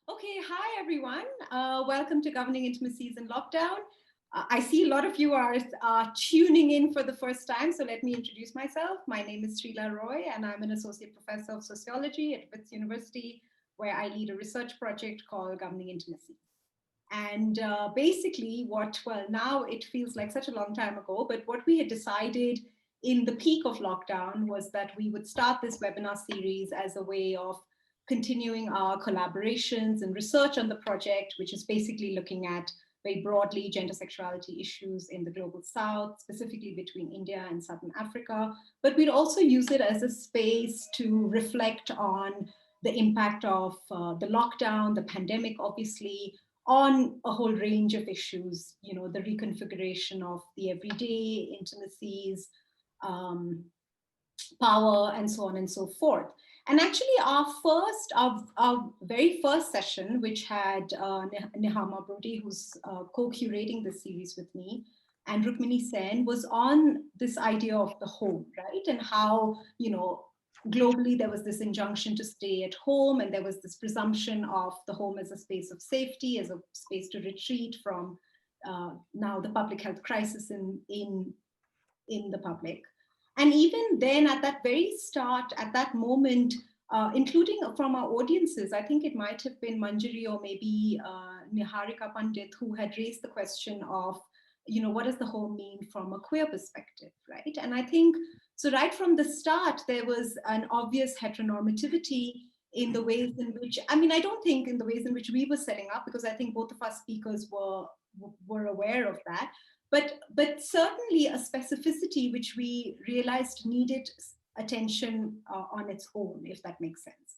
Okay, hi everyone. Welcome to Governing Intimacies in Lockdown. I see a lot of you are tuning in for the first time, so let me introduce myself. My name is Raina Roy, and I'm an associate professor of sociology at Wits University, where I lead a research project called Governing Intimacies. And basically, now it feels like such a long time ago, but what we had decided in the peak of lockdown was that we would start this webinar series as a way of continuing our collaborations and research on the project, which is basically looking at very broadly gender sexuality issues in the global south, specifically between India and Southern Africa. But we'd also use it as a space to reflect on the impact of the lockdown, the pandemic, obviously, on a whole range of issues, the reconfiguration of the everyday intimacies, um, power, and so on and so forth. And actually, our very first session, which had Nihama Brody, who's co-curating this series with me, and Rukmini Sen, was on this idea of the home, right? And how, globally there was this injunction to stay at home, and there was this presumption of the home as a space of safety, as a space to retreat from now the public health crisis in the public. And even then, at that very start, at that moment, including from our audiences, I think it might have been Manjari or maybe Niharika Pandit who had raised the question of, what does the home mean from a queer perspective, right? And I think, so right from the start, there was an obvious heteronormativity in the ways in which, I don't think in the ways in which we were setting up, because I think both of our speakers were aware of that, but certainly a specificity which we realized needed attention on its own, if that makes sense.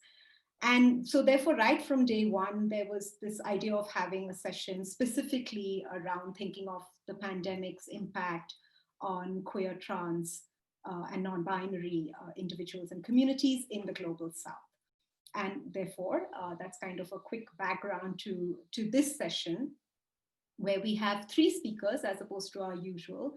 And so therefore, right from day one, there was this idea of having a session specifically around thinking of the pandemic's impact on queer, trans, and non-binary individuals and communities in the global south. And therefore, that's kind of a quick background to this session, where we have three speakers as opposed to our usual,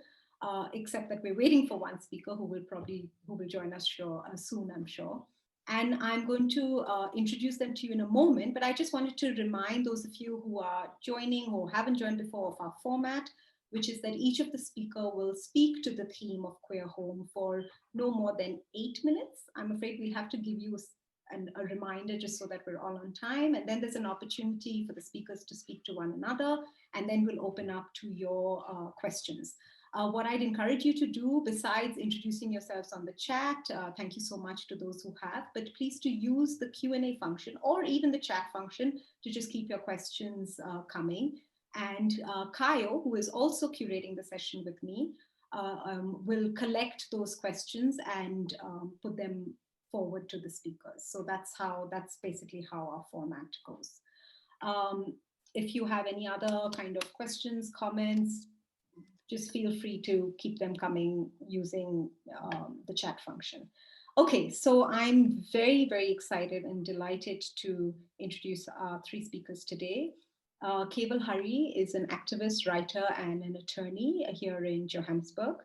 except that we're waiting for one speaker who will join us soon, I'm sure. And I'm going to introduce them to you in a moment, but I just wanted to remind those of you who are joining, who haven't joined before, of our format, which is that each of the speaker will speak to the theme of queer home for no more than 8 minutes. I'm afraid we'll have to give you a reminder just so that we're all on time. And then there's an opportunity for the speakers to speak to one another, and then we'll open up to your questions. What I'd encourage you to do, besides introducing yourselves on the chat, thank you so much to those who have, but please to use the Q&A function or even the chat function to just keep your questions coming. And Kayo, who is also curating the session with me, will collect those questions and put them forward to the speakers. So that's basically how our format goes. If you have any other kind of questions, comments, just feel free to keep them coming using the chat function. Okay, so I'm very, very excited and delighted to introduce our three speakers today. Keval Harie is an activist, writer, and an attorney here in Johannesburg.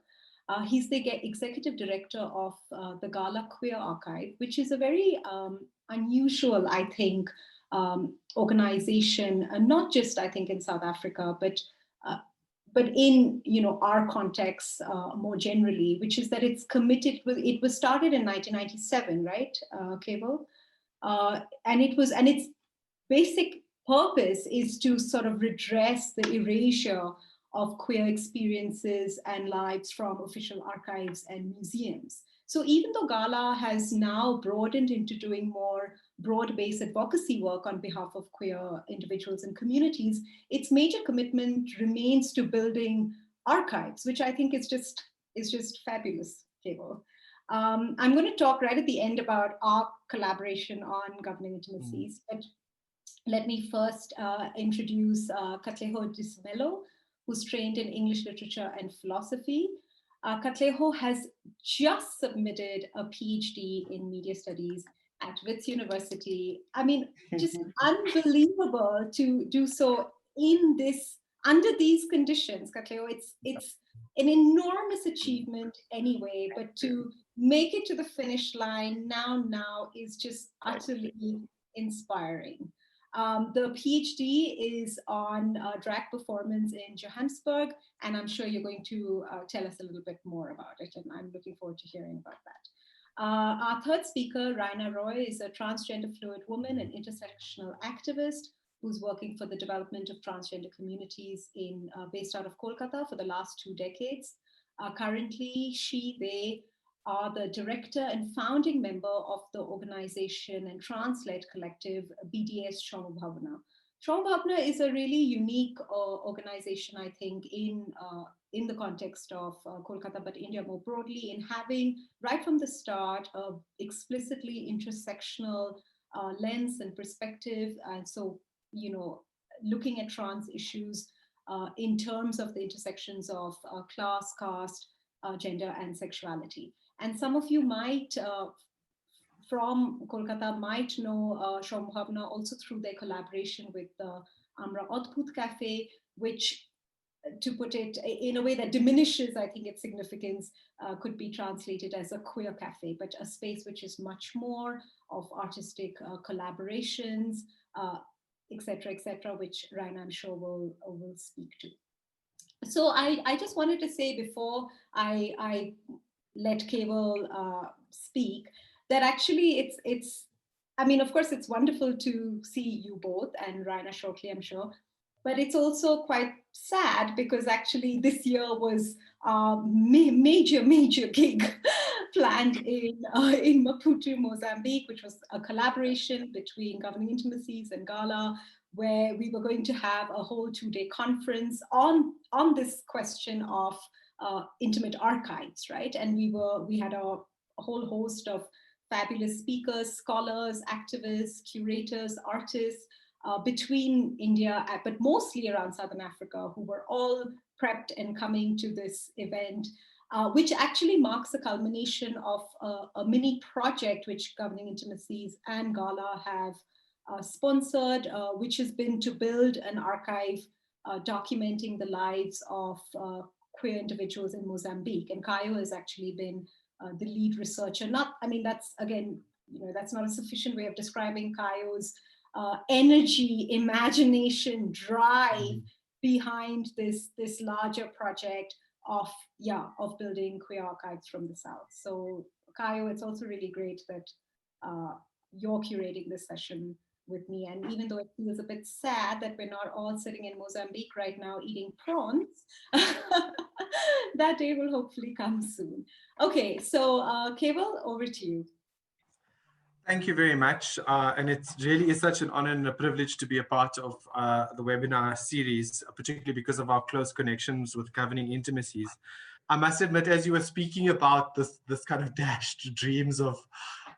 He's the executive director of the Gala Queer Archive, which is a very unusual, I think, organization, not just, I think, in South Africa, but in our context more generally, which is that it's committed. It was started in 1997, right, Keval? And its basic purpose is to sort of redress the erasure of queer experiences and lives from official archives and museums. So even though Gala has now broadened into doing more broad-based advocacy work on behalf of queer individuals and communities, its major commitment remains to building archives, which I think is just fabulous, Keval. I'm going to talk right at the end about our collaboration on Governing Intimacies, but let me first introduce Katlego Disemelo, who's trained in English literature and philosophy. Katlego has just submitted a PhD in media studies at Wits University. I mean, just unbelievable to do so under these conditions, Katlego. It's an enormous achievement anyway, but to make it to the finish line now is just utterly inspiring. The PhD is on drag performance in Johannesburg, and I'm sure you're going to tell us a little bit more about it, and I'm looking forward to hearing about that. Our third speaker, Raina Roy, is a transgender fluid woman and intersectional activist who's working for the development of transgender communities based out of Kolkata for the last 2 decades. Currently, they are the director and founding member of the organization and trans-led collective BDS Shramu Bhavana. Shramu Bhavana is a really unique organization, I think, in the context of Kolkata, but India more broadly, in having right from the start a explicitly intersectional lens and perspective. And so, looking at trans issues in terms of the intersections of class, caste, gender, and sexuality. And some of you might, from Kolkata, might know Shramu Bhavana also through their collaboration with the Amra Adbhut Cafe, which, to put it in a way that diminishes, I think, its significance, could be translated as a queer cafe, but a space which is much more of artistic collaborations, et cetera, which Raina, I'm sure, will speak to. So I just wanted to say before I let Keval speak that actually I mean, of course, it's wonderful to see you both and Raina shortly, I'm sure. But it's also quite sad because actually this year was a major gig planned in Maputo, Mozambique, which was a collaboration between Governing Intimacies and Gala, where we were going to have a whole 2-day conference on this question of intimate archives, right? And we had a whole host of fabulous speakers, scholars, activists, curators, artists, between India, but mostly around Southern Africa, who were all prepped and coming to this event, which actually marks the culmination of a mini project which Governing Intimacies and Gala have sponsored, which has been to build an archive documenting the lives of queer individuals in Mozambique. And Caio has actually been the lead researcher. That's, again, that's not a sufficient way of describing Caio's energy, imagination, drive behind this larger project of building queer archives from the South. So Caio, it's also really great that you're curating this session with me. And even though it feels a bit sad that we're not all sitting in Mozambique right now eating prawns, that day will hopefully come soon. Okay, so Keval, over to you. Thank you very much. And it really is such an honor and a privilege to be a part of the webinar series, particularly because of our close connections with Governing Intimacies. I must admit, as you were speaking about this kind of dashed dreams of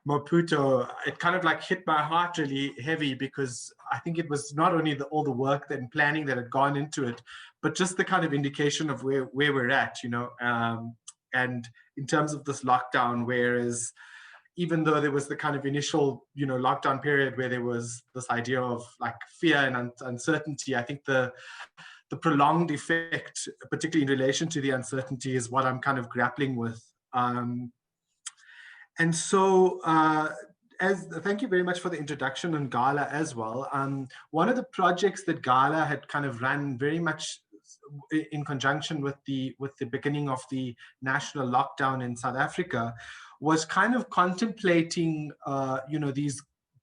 Maputo, it kind of like hit my heart really heavy, because I think it was not only all the work and planning that had gone into it, but just the kind of indication of where we're at, and in terms of this lockdown, whereas even though there was the kind of initial, lockdown period where there was this idea of like fear and uncertainty, I think the prolonged effect, particularly in relation to the uncertainty, is what I'm kind of grappling with. And so, thank you very much for the introduction on Gala as well. One of the projects that Gala had kind of run very much in conjunction with the beginning of the national lockdown in South Africa was kind of contemplating, these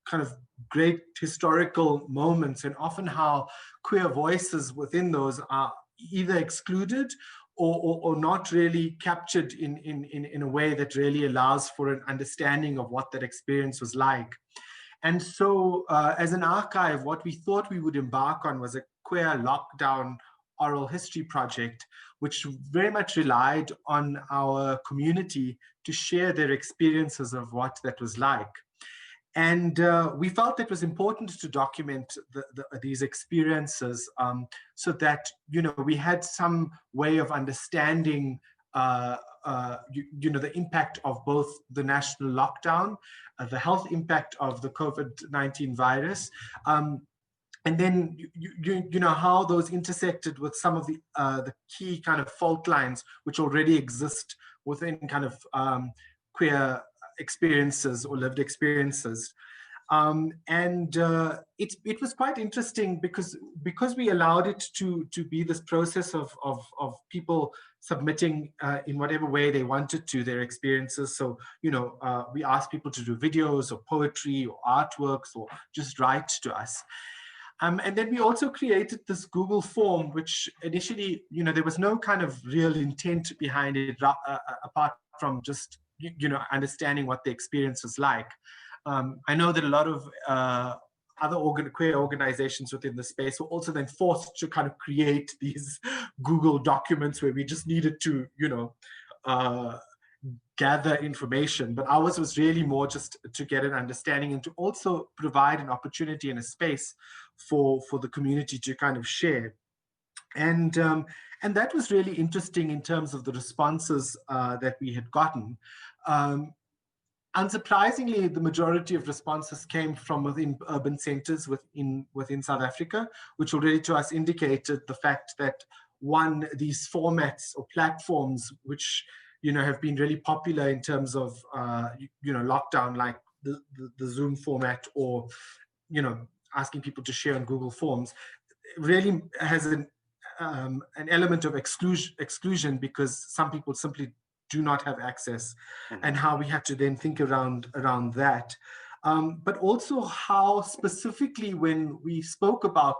kind of great historical moments, and often how queer voices within those are either excluded or not really captured in a way that really allows for an understanding of what that experience was like. And so as an archive, what we thought we would embark on was a queer lockdown oral history project, which very much relied on our community to share their experiences of what that was like. And we felt it was important to document these experiences so that, we had some way of understanding the impact of both the national lockdown, the health impact of the COVID-19 virus, and then how those intersected with some of the key kind of fault lines which already exist within kind of queer experiences or lived experiences. It was quite interesting because we allowed it to be this process of people submitting in whatever way they wanted to their experiences. So, we asked people to do videos or poetry or artworks or just write to us. And then we also created this Google form, which initially, there was no kind of real intent behind it, apart from just, understanding what the experience was like. I know that a lot of other queer organizations within the space were also then forced to kind of create these Google documents where we just needed to, gather information. But ours was really more just to get an understanding and to also provide an opportunity and a space for the community to kind of share. And that was really interesting in terms of the responses that we had gotten. Unsurprisingly, the majority of responses came from within urban centers within South Africa, which already to us indicated the fact that, one, these formats or platforms, which have been really popular in terms of lockdown, like the Zoom format, or asking people to share on Google Forms, really has an element of exclusion because some people simply do not have access, and how we had to then think around that. But also how specifically when we spoke about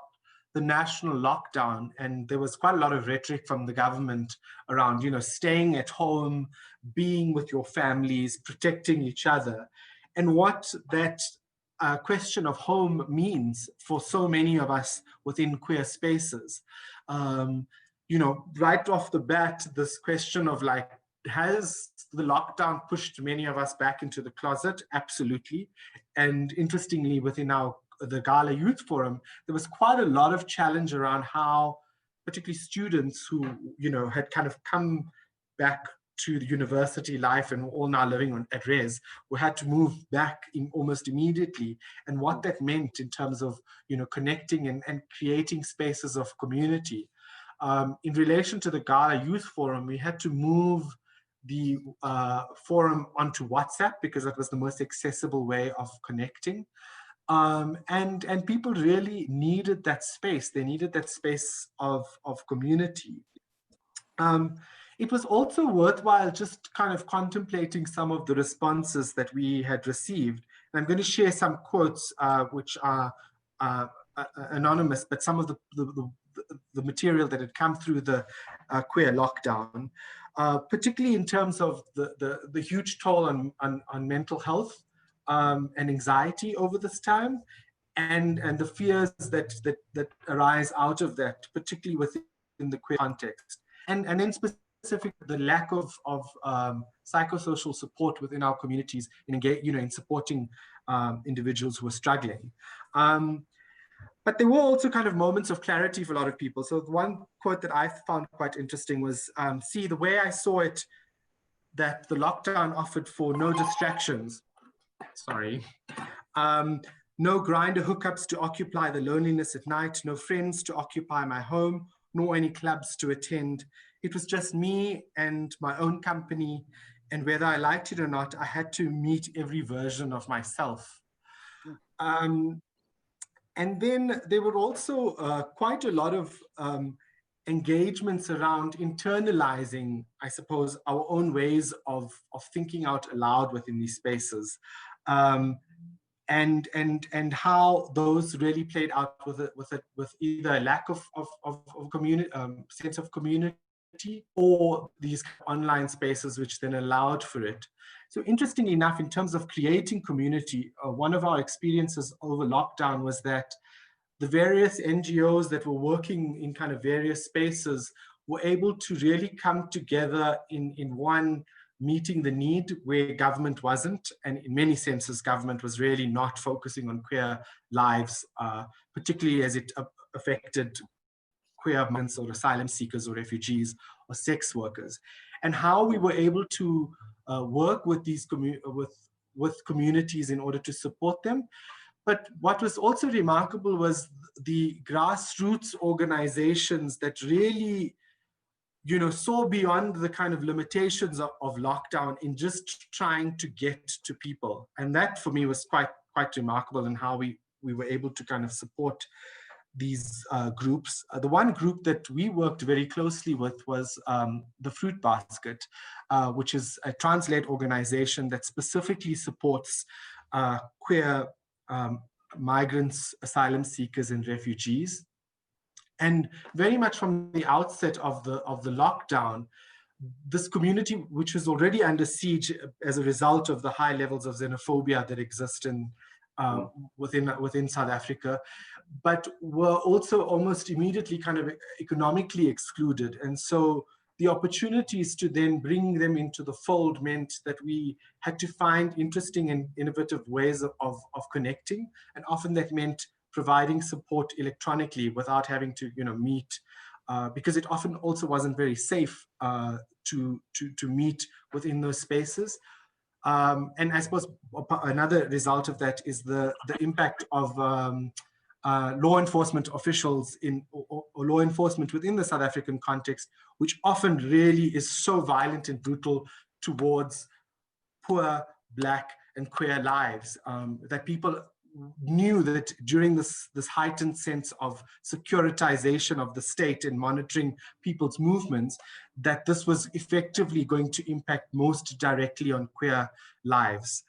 the national lockdown, and there was quite a lot of rhetoric from the government around, staying at home, being with your families, protecting each other, and what that question of home means for so many of us within queer spaces. Right off the bat, this question of like, has the lockdown pushed many of us back into the closet? Absolutely. And interestingly, within the Gala Youth Forum, there was quite a lot of challenge around how, particularly students who, had kind of come back to the university life and all now living at res, we had to move back almost immediately, and what that meant in terms of, connecting and creating spaces of community. In relation to the Gala Youth Forum, we had to move the forum onto WhatsApp because that was the most accessible way of connecting. And people really needed that space. They needed that space of community. It was also worthwhile just kind of contemplating some of the responses that we had received. And I'm going to share some quotes which are anonymous, but some of the material that had come through the queer lockdown, particularly in terms of the huge toll on mental health and anxiety over this time, and the fears that arise out of that, particularly within the queer context, and then specifically the lack of psychosocial support within our communities in supporting individuals who are struggling. But there were also kind of moments of clarity for a lot of people. So one quote that I found quite interesting was, see, the way I saw it, that the lockdown offered for no distractions, no grinder hookups to occupy the loneliness at night, no friends to occupy my home, nor any clubs to attend. It was just me and my own company, and whether I liked it or not, I had to meet every version of myself. And then there were also quite a lot of engagements around internalizing, I suppose, our own ways of thinking out aloud within these spaces, and how those really played out with either a lack of community, sense of community, or these online spaces which then allowed for it. So interestingly enough, in terms of creating community, one of our experiences over lockdown was that the various NGOs that were working in kind of various spaces were able to really come together in one, meeting the need where government wasn't. And in many senses, government was really not focusing on queer lives, particularly as it affected queer migrants or asylum seekers or refugees or sex workers. And how we were able to work with these with communities in order to support them. But what was also remarkable was the grassroots organizations that really, saw beyond the kind of limitations of lockdown in just trying to get to people. And that for me was quite quite remarkable in how we were able to kind of support these groups. The one group that we worked very closely with was the Fruit Basket, which is a trans-led organization that specifically supports queer migrants, asylum seekers, and refugees. And very much from the outset of the lockdown, this community, which was already under siege as a result of the high levels of xenophobia that exist in within South Africa, but were also almost immediately kind of economically excluded. And so the opportunities to then bring them into the fold meant that we had to find interesting and innovative ways of connecting. And often that meant providing support electronically without having to meet, because it often also wasn't very safe to meet within those spaces. And I suppose another result of that is the impact of law enforcement officials or law enforcement within the South African context, which often really is so violent and brutal towards poor, Black, and queer lives, that people knew that during this heightened sense of securitization of the state and monitoring people's movements, that this was effectively going to impact most directly on queer lives.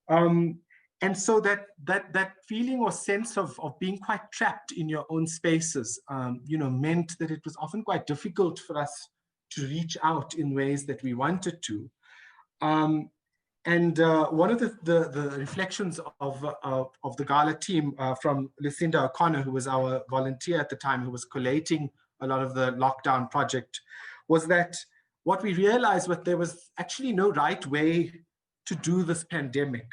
And so that feeling or sense of being quite trapped in your own spaces, meant that it was often quite difficult for us to reach out in ways that we wanted to. And one of the reflections of the Gala team from Lucinda O'Connor, who was our volunteer at the time, who was collating a lot of the lockdown project, was that what we realized was there was actually no right way to do this pandemic.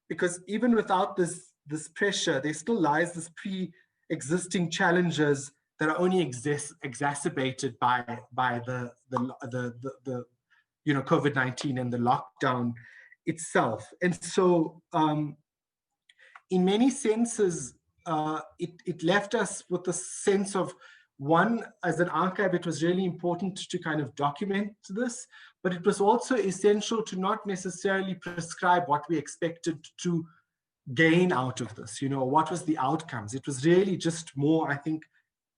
Because even without this pressure, there still lies this pre-existing challenges that are only exacerbated by the COVID-19 and the lockdown itself. And so in many senses, it left us with a sense of, one, as an archive, it was really important to kind of document this, but it was also essential to not necessarily prescribe what we expected to gain out of this, what was the outcomes. It was really just more, I think,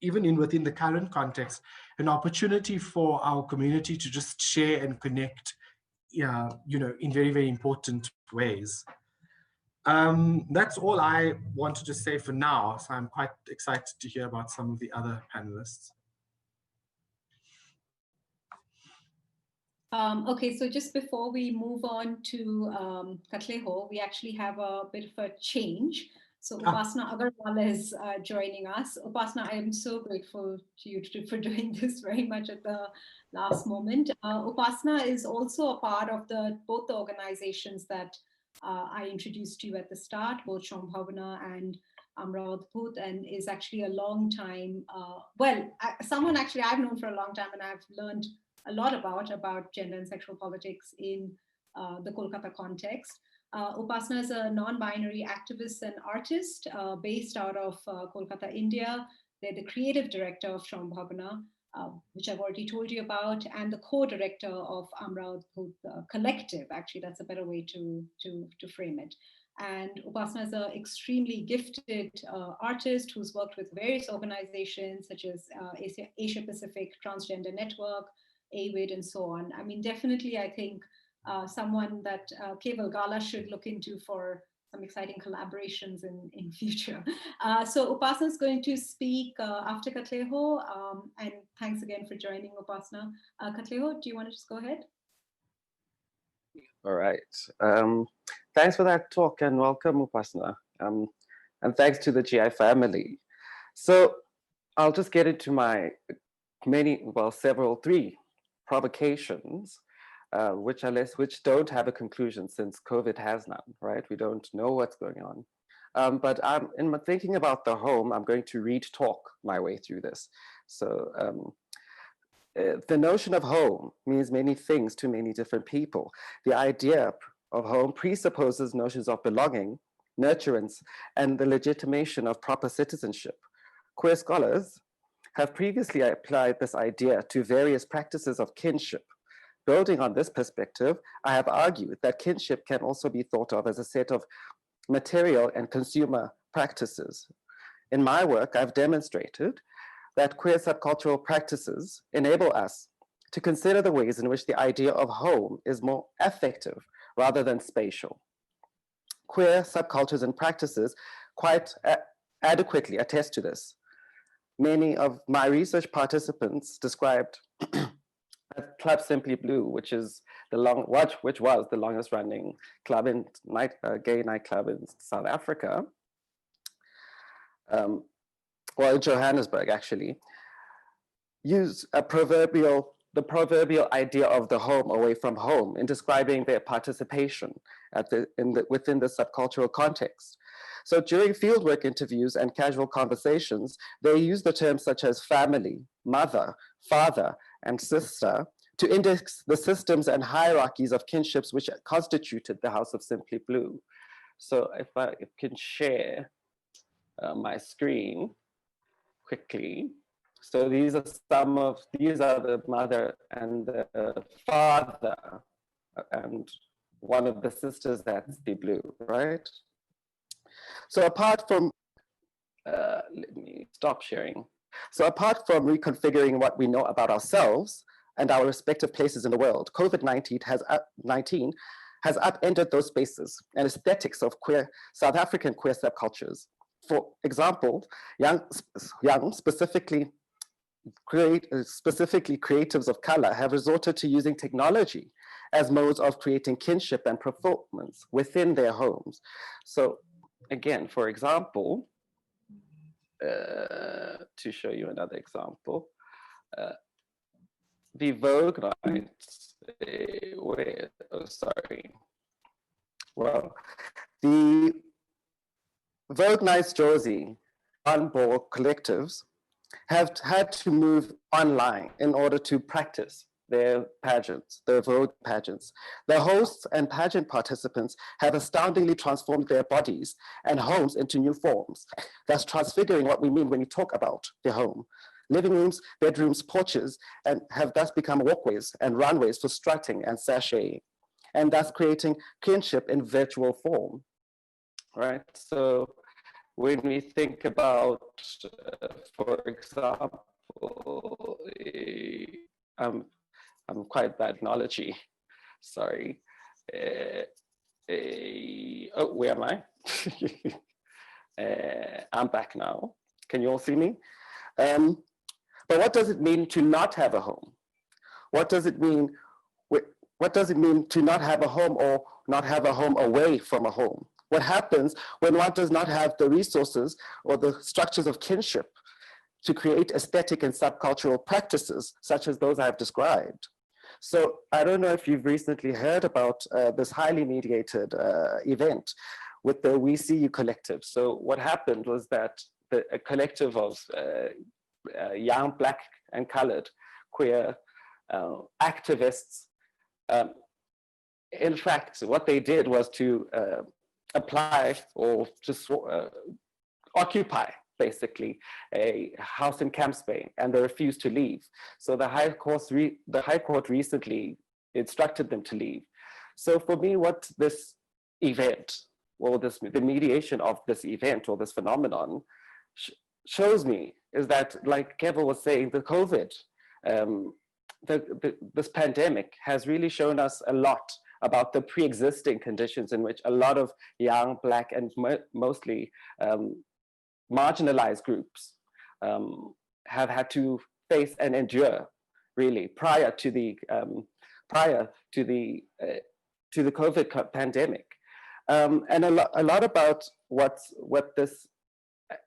even within the current context, an opportunity for our community to just share and connect, in very, very important ways. That's all I wanted to say for now. So I'm quite excited to hear about some of the other panelists. Okay, so just before we move on to Katlego, we actually have a bit of a change. So Upasana Agarwal is joining us. Upasana, I am so grateful to you for doing this very much at the last moment. Upasana is also a part of both the organizations that I introduced to you at the start, both Shambhavana and Amravadhut, and is actually a long time, someone actually I've known for a long time, and I've learned a lot about gender and sexual politics in the Kolkata context. Upasana is a non-binary activist and artist based out of Kolkata, India. They're the creative director of Shambhavana, which I've already told you about, and the co-director of Amravadhut Collective. Actually, that's a better way to frame it. And Upasana is an extremely gifted artist who's worked with various organizations such as Asia Pacific Transgender Network, AWID, and so on. I mean, definitely, I think someone that Keval Gala should look into for some exciting collaborations in future. So Upasana is going to speak after Katlego, and thanks again for joining, Upasana. Katlego, do you want to just go ahead? All right. Thanks for that talk and welcome, Upasana. And thanks to the GI family. So I'll just get into my three provocations, which don't have a conclusion since COVID has none, right? We don't know what's going on. But in thinking about the home, I'm going to read talk my way through this. So the notion of home means many things to many different people. The idea of home presupposes notions of belonging, nurturance, and the legitimation of proper citizenship. Queer scholars have previously applied this idea to various practices of kinship. Building on this perspective, I have argued that kinship can also be thought of as a set of material and consumer practices. In my work, I've demonstrated that queer subcultural practices enable us to consider the ways in which the idea of home is more affective rather than spatial. Queer subcultures and practices quite adequately attest to this. Many of my research participants described Club Simply Blue, which was the longest running club in gay nightclub in South Africa, or in Johannesburg actually, use the proverbial idea of the home away from home in describing their participation within the subcultural context. So during fieldwork interviews and casual conversations, they use the terms such as family, mother, father, and sister to index the systems and hierarchies of kinships which constituted the House of Simply Blue. So if I can share my screen quickly. So these are the mother and the father and one of the sisters that's the blue, right? So apart from, let me stop sharing. So apart from reconfiguring what we know about ourselves and our respective places in the world, COVID-19 has upended those spaces and aesthetics of South African queer subcultures. For example, young specifically creatives of color have resorted to using technology as modes of creating kinship and performance within their homes. So again, for example, to show you another example, the Vogue nights, the Vogue Nights Josie, on-board collectives have had to move online in order to practice their pageants, their Vogue pageants. The hosts and pageant participants have astoundingly transformed their bodies and homes into new forms, thus transfiguring what we mean when we talk about the home. Living rooms, bedrooms, porches, and have thus become walkways and runways for strutting and sashaying, and thus creating kinship in virtual form, right? So when we think about, for example, I'm quite bad analogy, sorry. Oh, where am I? I'm back now. Can you all see me? But what does it mean to not have a home? What does it mean to not have a home or not have a home away from a home? What happens when one does not have the resources or the structures of kinship to create aesthetic and subcultural practices such as those I've described? So I don't know if you've recently heard about this highly mediated event with the We See You collective. So what happened was that a collective of young Black and colored queer activists, in fact, what they did was to apply or just occupy basically a house in Camps Bay, and they refused to leave. So the High Court recently instructed them to leave. So for me, what this event, or the mediation of this event or this phenomenon shows me is that, like Keval was saying, the COVID, this pandemic has really shown us a lot about the pre-existing conditions in which a lot of young Black and mostly marginalized groups have had to face and endure, really, prior to the COVID pandemic, and a lot about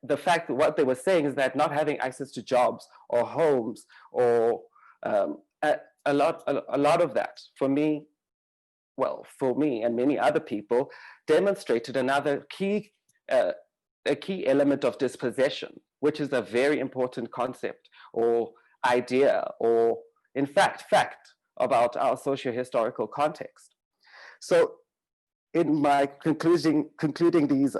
the fact that what they were saying is that not having access to jobs or homes or a lot of that, for me and many other people, demonstrated another key element of dispossession, which is a very important concept or idea or, in fact, about our socio-historical context. So in my concluding these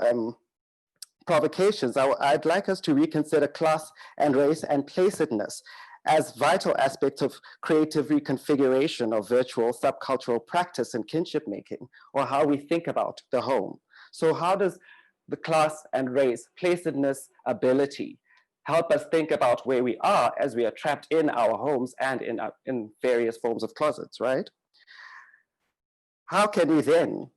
provocations, I'd like us to reconsider class and race and placedness as vital aspects of creative reconfiguration of virtual subcultural practice and kinship making, or how we think about the home. So how does the class and race, placidness, ability help us think about where we are as we are trapped in our homes and in various forms of closets, right? How can we then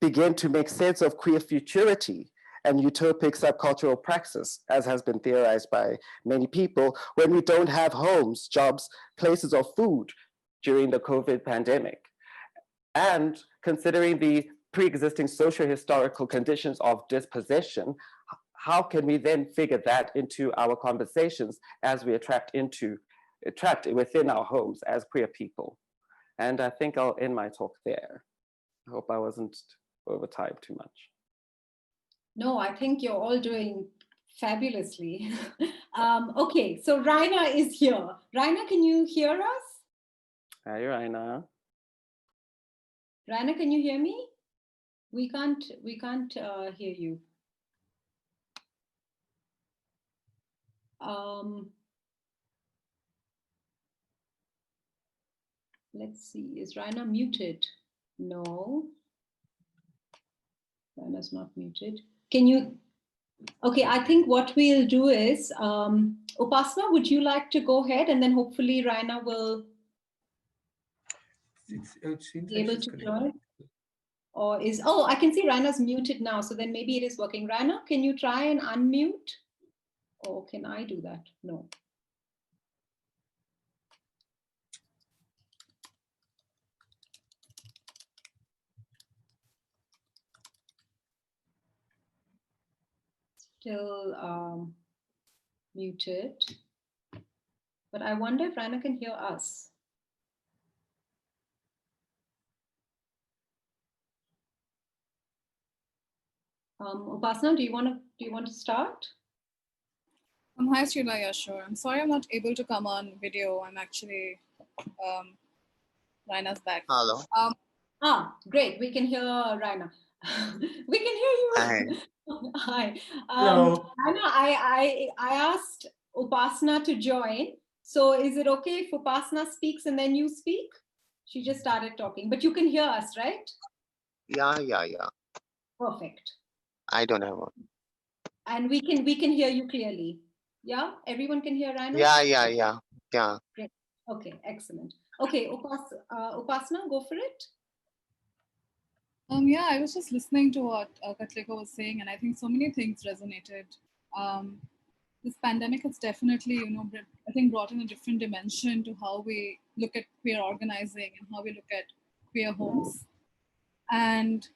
begin to make sense of queer futurity and utopic subcultural praxis, as has been theorized by many people, when we don't have homes, jobs, places of food during the COVID pandemic? And considering the pre-existing socio-historical conditions of dispossession, how can we then figure that into our conversations as we are trapped within our homes as queer people? And I think I'll end my talk there. I hope I wasn't over time too much. No, I think you're all doing fabulously. Okay, so Raina is here. Raina, can you hear us? Hi, Raina. Raina, can you hear me? We can't hear you. Let's see, is Raina muted? No. Raina's not muted. Can you? Okay, I think what we'll do is, Upasana, would you like to go ahead, and then hopefully Raina will be able to join? Or is, oh, I can see Raina's muted now, so then maybe it is working. Raina, can you try and unmute? Or can I do that? No. Still muted. But I wonder if Raina can hear us. Upasana, do you want to start? Hi, Srila. Yeah, sure. I'm sorry I'm not able to come on video. I'm actually Raina's back. Hello. Great. We can hear Raina. We can hear you. Hi. Hi. Hello. Raina, I asked Upasana to join. So is it okay if Upasana speaks and then you speak? She just started talking, but you can hear us, right? Yeah. Perfect. I don't have one. And we can hear you clearly. Yeah, everyone can hear Raina? Yeah. Great. Okay, excellent. Okay, Upasana, go for it. Yeah, I was just listening to what Katlego was saying, and I think so many things resonated. This pandemic has definitely, I think brought in a different dimension to how we look at queer organizing and how we look at queer homes. And,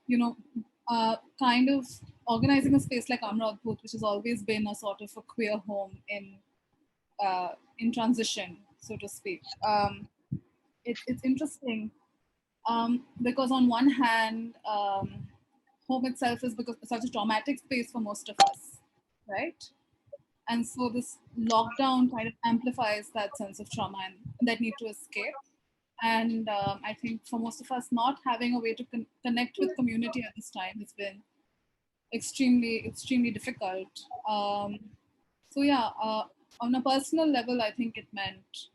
kind of organizing a space like Amra Adbhut, which has always been a sort of a queer home in transition, so to speak. It's interesting because on one hand, home itself is such a traumatic space for most of us, right? And so this lockdown kind of amplifies that sense of trauma and that need to escape. And I think for most of us, not having a way to connect with community at this time has been extremely difficult. So yeah, on a personal level, I think it meant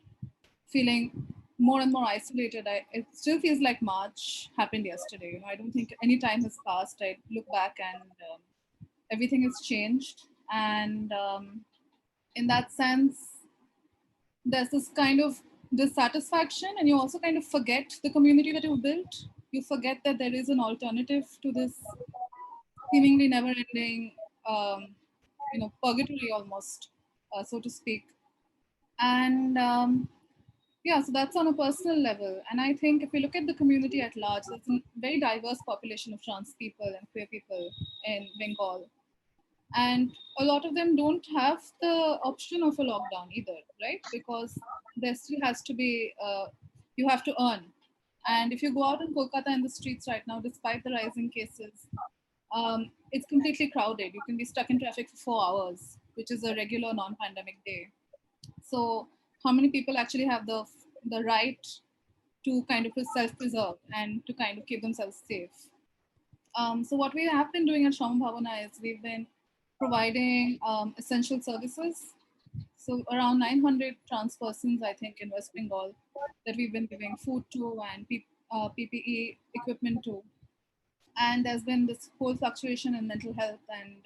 feeling more and more isolated. It still feels like March happened yesterday. I don't think any time has passed. I look back and everything has changed. And in that sense, there's this kind of dissatisfaction, and you also kind of forget the community that you built. You forget that there is an alternative to this seemingly never-ending, purgatory almost, so to speak. And yeah, so that's on a personal level. And I think if we look at the community at large, there's a very diverse population of trans people and queer people in Bengal. And a lot of them don't have the option of a lockdown either, right? Because there still has to be, you have to earn. And if you go out in Kolkata in the streets right now, despite the rising cases, it's completely crowded. You can be stuck in traffic for 4 hours, which is a regular non-pandemic day. So how many people actually have the right to kind of self-preserve and to kind of keep themselves safe? So what we have been doing at Shama Bhavana is we've been providing essential services. So around 900 trans persons, I think, in West Bengal that we've been giving food to and PPE equipment to. And there's been this whole fluctuation in mental health and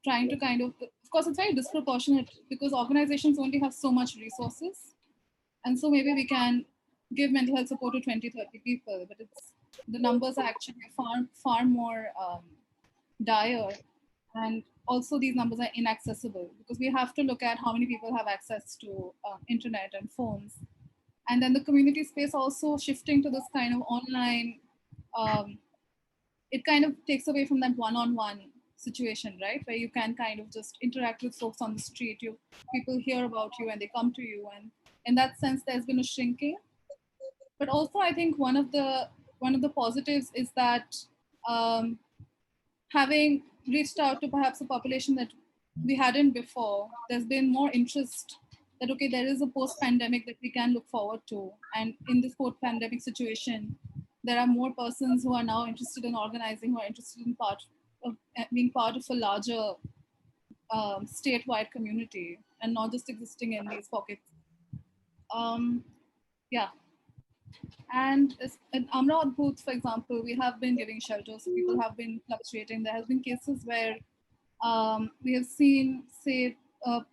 trying to kind of course, it's very disproportionate because organizations only have so much resources. And so maybe we can give mental health support to 20, 30 people, but the numbers are actually far more dire. And also these numbers are inaccessible because we have to look at how many people have access to internet and phones. And then the community space also shifting to this kind of online, it kind of takes away from that one-on-one situation, right? Where you can kind of just interact with folks on the street. People hear about you and they come to you. And in that sense, there's been a shrinking. But also I think one of the positives is that having reached out to perhaps a population that we hadn't before, there's been more interest that, okay, there is a post-pandemic that we can look forward to. And in this post-pandemic situation, there are more persons who are now interested in organizing, who are interested in being part of a larger statewide community and not just existing in these pockets. Yeah. And in Amra Booth, for example, we have been giving shelter, so people have been fluctuating. There has been cases where we have seen, say,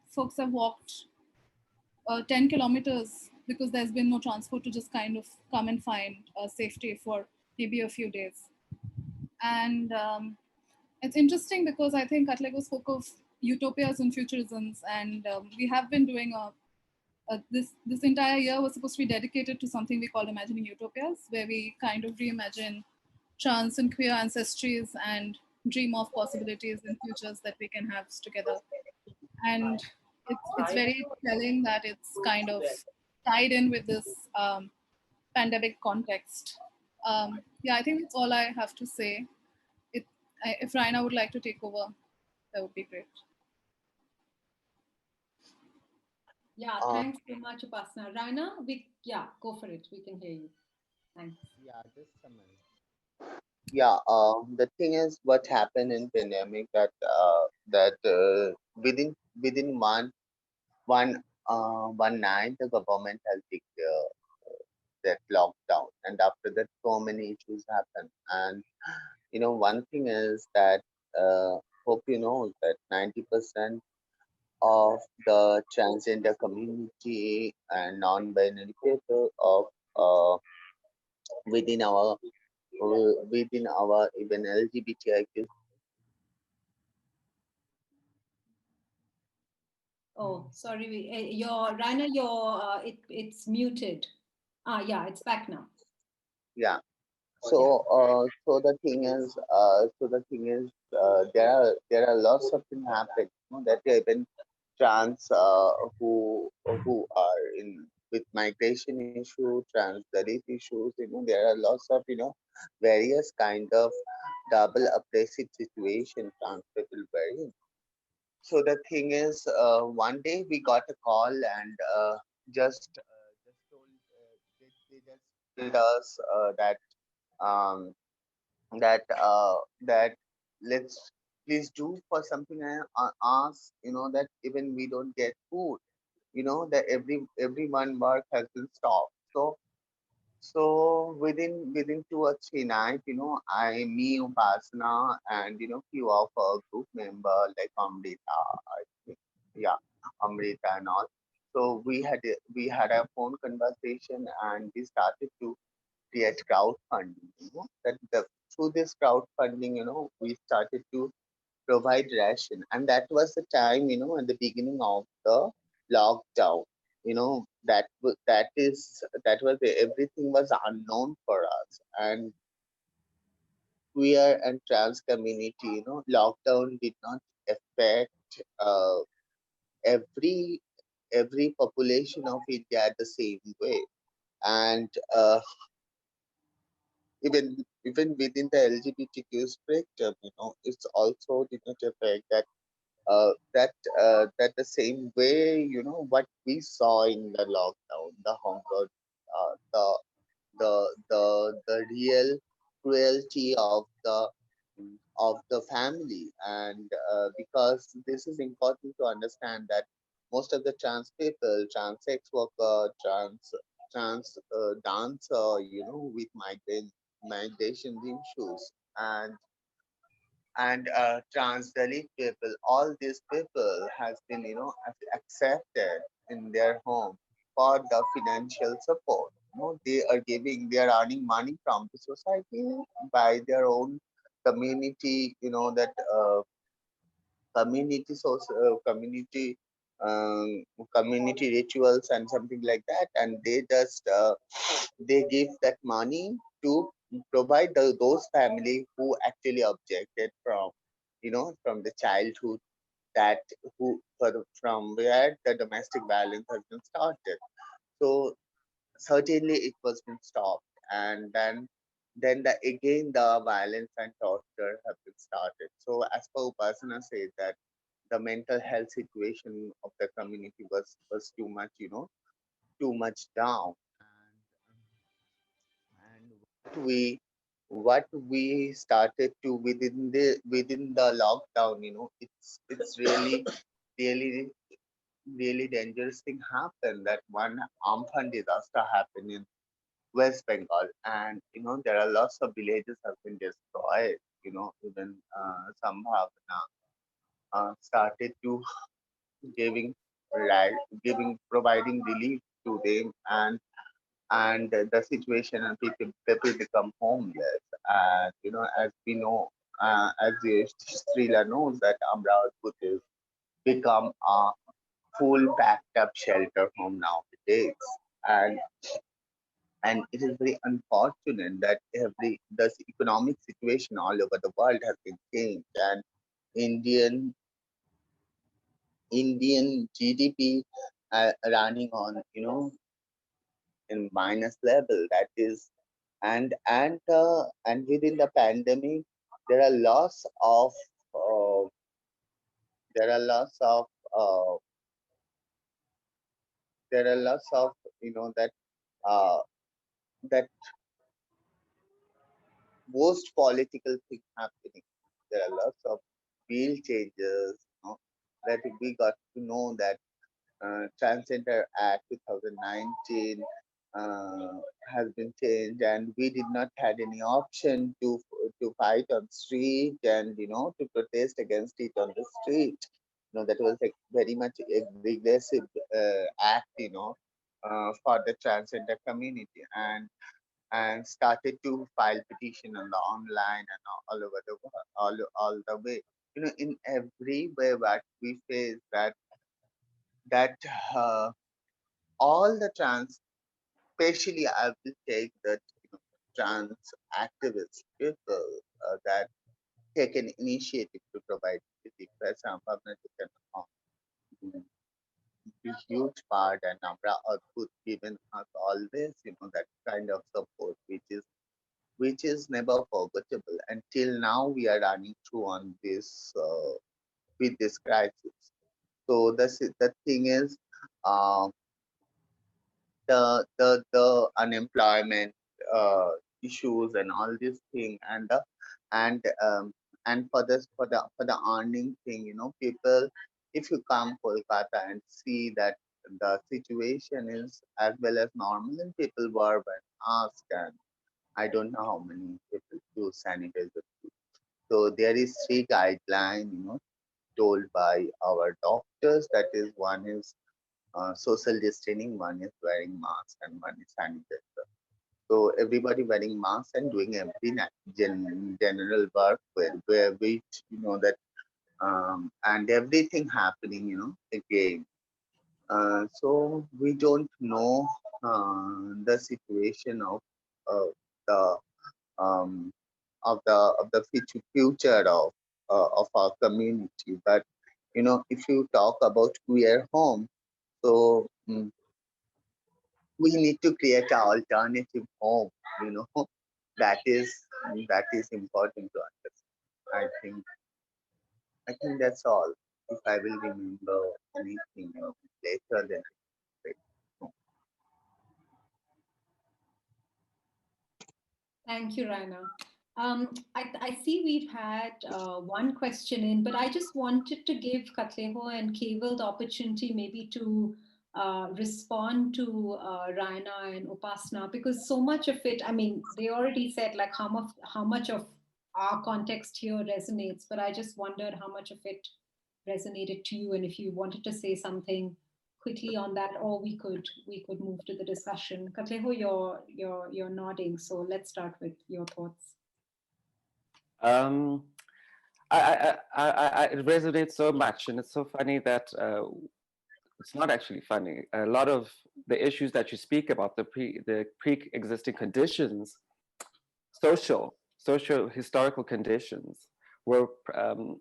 folks have walked 10 kilometers because there's been no transport to just kind of come and find safety for maybe a few days. And it's interesting because I think Katlego spoke of utopias and futurisms, and we have been doing this entire year was supposed to be dedicated to something we call Imagining Utopias, where we kind of reimagine trans and queer ancestries and dream of possibilities and futures that we can have together. And it's very telling that it's kind of tied in with this pandemic context. Yeah, I think that's all I have to say. If Raina would like to take over, that would be great. Yeah, thanks so much, Upasana. Raina, go for it. We can hear you. Thanks. Yeah, just a minute. Yeah, the thing is, what happened in pandemic that within one night the government has declared that lockdown, and after that so many issues happen. And one thing is that hope you know that 90% of the transgender community and non-binary people of uh, within our within our even LGBTIQ. Oh, sorry. Raina, it's muted. Yeah, it's back now. Yeah. So, the thing is, there are lots of things happen. That even trans who are in with migration issue, trans studies issues. There are lots of various kind of double oppressive situation trans people were in. So the thing is, one day we got a call and just told they just told us um, that let's please do for something and ask that even we don't get food, that everyone work has been stopped. So within 2 or 3 nights, me, Upasana, and few of our group member like Amrita, I think, yeah, Amrita and all. So we had a phone conversation and we started to create crowdfunding. Through this crowdfunding, we started to provide ration, and that was the time, at the beginning of the lockdown. Everything was unknown for us, and queer and trans community. Lockdown did not affect uh, every every population of India the same way, and even within the LGBTQ spectrum, it's also did not affect that the same way, what we saw in the lockdown, the hunger, the real cruelty of the family. And because this is important to understand that most of the trans people, trans sex worker, trans dancer, with migration issues, and trans Dalit people, all these people has been, accepted in their home for the financial support. They are earning money from the society by their own community, that community um, community rituals and something like that, and they give that money to provide those family who actually objected from from the childhood, that from where the domestic violence has been started. So certainly it was been stopped, and then again the violence and torture have been started. So as per Upasana said that the mental health situation of the community was too much, too much down. And what we started to within the lockdown, it's really really dangerous thing happened, that one Amphan disaster happened in West Bengal, and there are lots of villages have been destroyed. Even some have now started to giving right giving providing relief to them, and the situation, and people become homeless. And as we know, as the Srila knows, that Amravati is become a full packed up shelter home nowadays. And and it is very unfortunate that the economic situation all over the world has been changed, and Indian Indian GDP running on in minus level. That is, and within the pandemic, there are lots of uh, there are lots of uh, there are lots of that uh, that most political thing happening. There are lots of real changes, that we got to know that Transgender Act 2019 uh, has been changed, and we did not had any option to fight on street, and to protest against it on the street. That was like very much a regressive act, for the transgender community, and started to file petition on the online and all over the world, all the way. In every way, what we face that uh, all the trans, especially I will take that trans activist people that take an initiative to provide the press and public can be huge part, and Namra Adbhut given us always that kind of support, which is never forgettable. Until now, we are running through on this with this crisis. So the thing is, um, the unemployment uh, issues and all this thing, and and for the earning thing, people, if you come Kolkata and see that the situation is as well as normal, and people were when asked, and I don't know how many people use sanitizer. So there is three guideline, told by our doctors. That is, one is social distancing, one is wearing mask, and one is sanitizer. So everybody wearing mask and doing every general work where which that and everything happening again. So we don't know the situation the um, of the future of our community. But if you talk about queer home, so we need to create an alternative home. You know that is important to understand. I think that's all. If I will remember anything later, then I will. Thank you, Raina. I see we've had one question in, but I just wanted to give Katlego and Keval the opportunity maybe to respond to Raina and Upasana, because so much of it, I mean, they already said like how much of our context here resonates, but I just wondered how much of it resonated to you, and if you wanted to say something quickly on that, or we could move to the discussion. Katlego, you're nodding, so let's start with your thoughts. It resonates so much, and it's so funny that it's not actually funny. A lot of the issues that you speak about, the pre-existing conditions, social historical conditions, were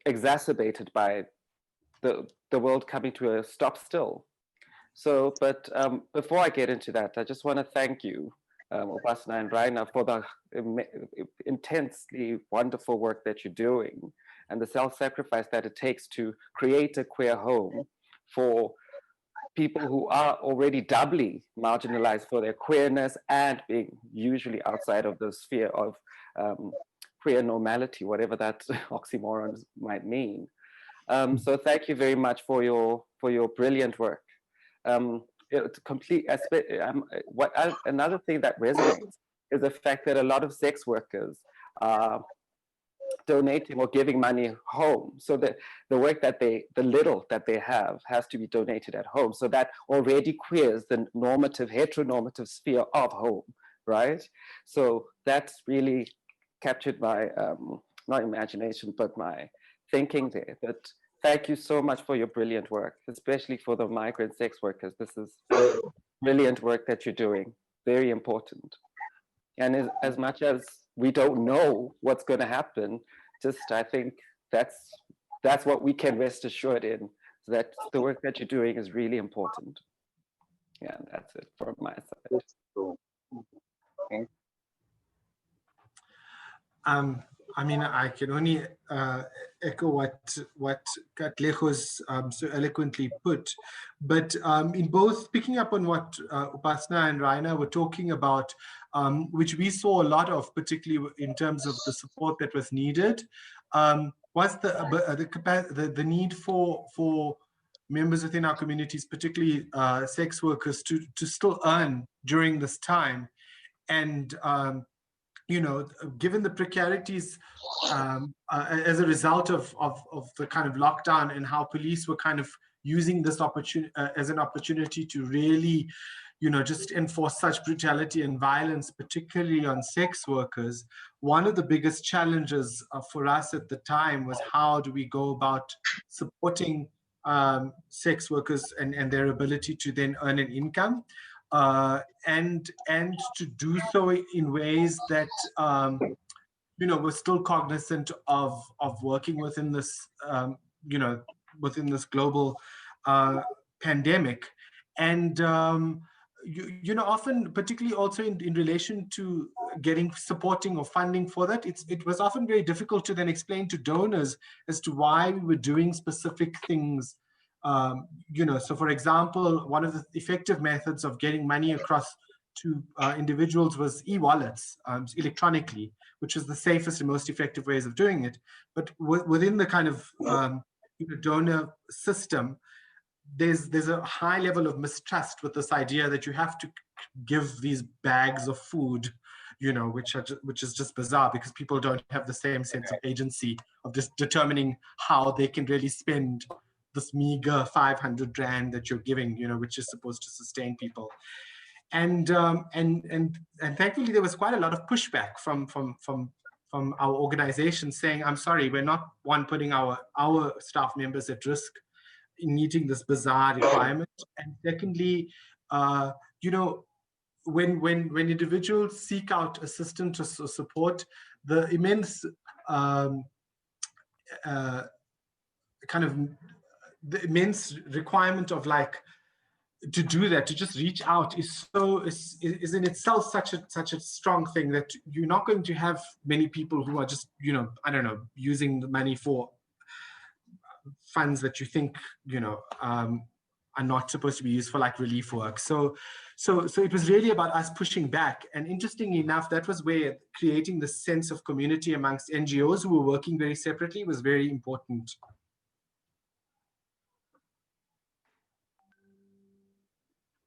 exacerbated by the world coming to a stop still. So, but before I get into that, I just want to thank you, Upasana and Raina, for the intensely wonderful work that you're doing and the self-sacrifice that it takes to create a queer home for people who are already doubly marginalized for their queerness and being usually outside of the sphere of queer normality, whatever that oxymoron might mean. So thank you very much for your brilliant work. It's complete. Another thing that resonates is the fact that a lot of sex workers are donating or giving money home, so that the work that the little that they have has to be donated at home. So that already queers the normative, heteronormative sphere of home, right? So that's really captured my not imagination, but my thinking there. But thank you so much for your brilliant work, especially for the migrant sex workers. This is brilliant work that you're doing, very important. And as much as we don't know what's going to happen, I think that's what we can rest assured in, that the work that you're doing is really important. Yeah, that's it from my side. Okay. I mean, I can only echo what Katlego's so eloquently put, but in both picking up on what Upasana and Raina were talking about, which we saw a lot of, particularly in terms of the support that was needed, was the need for members within our communities, particularly sex workers, to still earn during this time, and you know, given the precarities as a result of the kind of lockdown and how police were kind of using this opportunity as an opportunity to really, you know, just enforce such brutality and violence, particularly on sex workers. One of the biggest challenges for us at the time was, how do we go about supporting sex workers and their ability to then earn an income? And to do so in ways that you know, we're still cognizant of working within this you know, within this global pandemic, and you know, often, particularly also in relation to supporting or funding for that, it was often very difficult to then explain to donors as to why we were doing specific things. You know, so for example, one of the effective methods of getting money across to individuals was e-wallets, electronically, which is the safest and most effective ways of doing it. But within the kind of you know, donor system, there's a high level of mistrust with this idea that you have to give these bags of food, you know, which is just bizarre, because people don't have the same sense of agency of just determining how they can really spend this meager 500 rand that you're giving, you know, which is supposed to sustain people. And thankfully there was quite a lot of pushback from our organization saying, I'm sorry, we're not putting our staff members at risk in meeting this bizarre requirement. And secondly, you know, when individuals seek out assistance or support, the immense the immense requirement of, like, to do that, to just reach out, is in itself such a strong thing, that you're not going to have many people who are just, you know, I don't know, using the money for funds that you think, you know, are not supposed to be used for, like, relief work. So it was really about us pushing back. And interestingly enough, that was where creating the sense of community amongst NGOs who were working very separately was very important.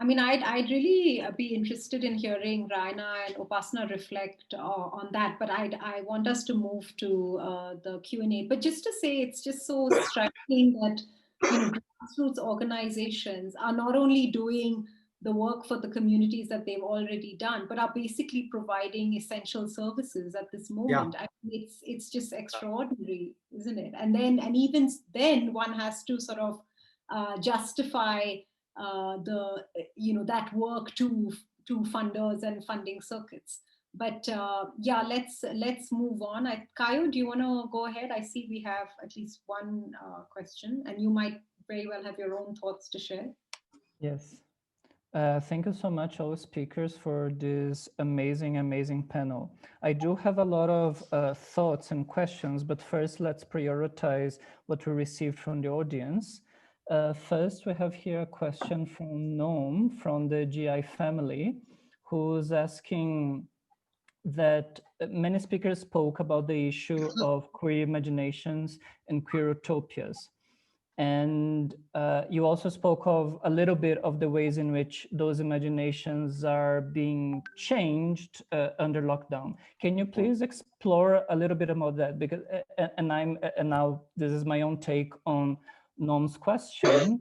mean, I'd really be interested in hearing Raina and Upasana reflect on that, but I want us to move to the Q&A. But just to say, it's just so striking that, you know, grassroots organizations are not only doing the work for the communities that they've already done, but are basically providing essential services at this moment. I mean, it's just extraordinary, isn't it? And even then, one has to sort of justify that work to funders and funding circuits. But yeah, let's move on. Kayo, do you want to go ahead? I see we have at least one question, and you might very well have your own thoughts to share. Yes. Thank you so much, all speakers, for this amazing panel. I do have a lot of thoughts and questions, but first let's prioritize what we received from the audience. First, we have here a question from Noam from the GI family, who's asking that many speakers spoke about the issue of queer imaginations and queer utopias. And you also spoke of a little bit of the ways in which those imaginations are being changed under lockdown. Can you please explore a little bit about that? Because and now this is my own take on Nom's question,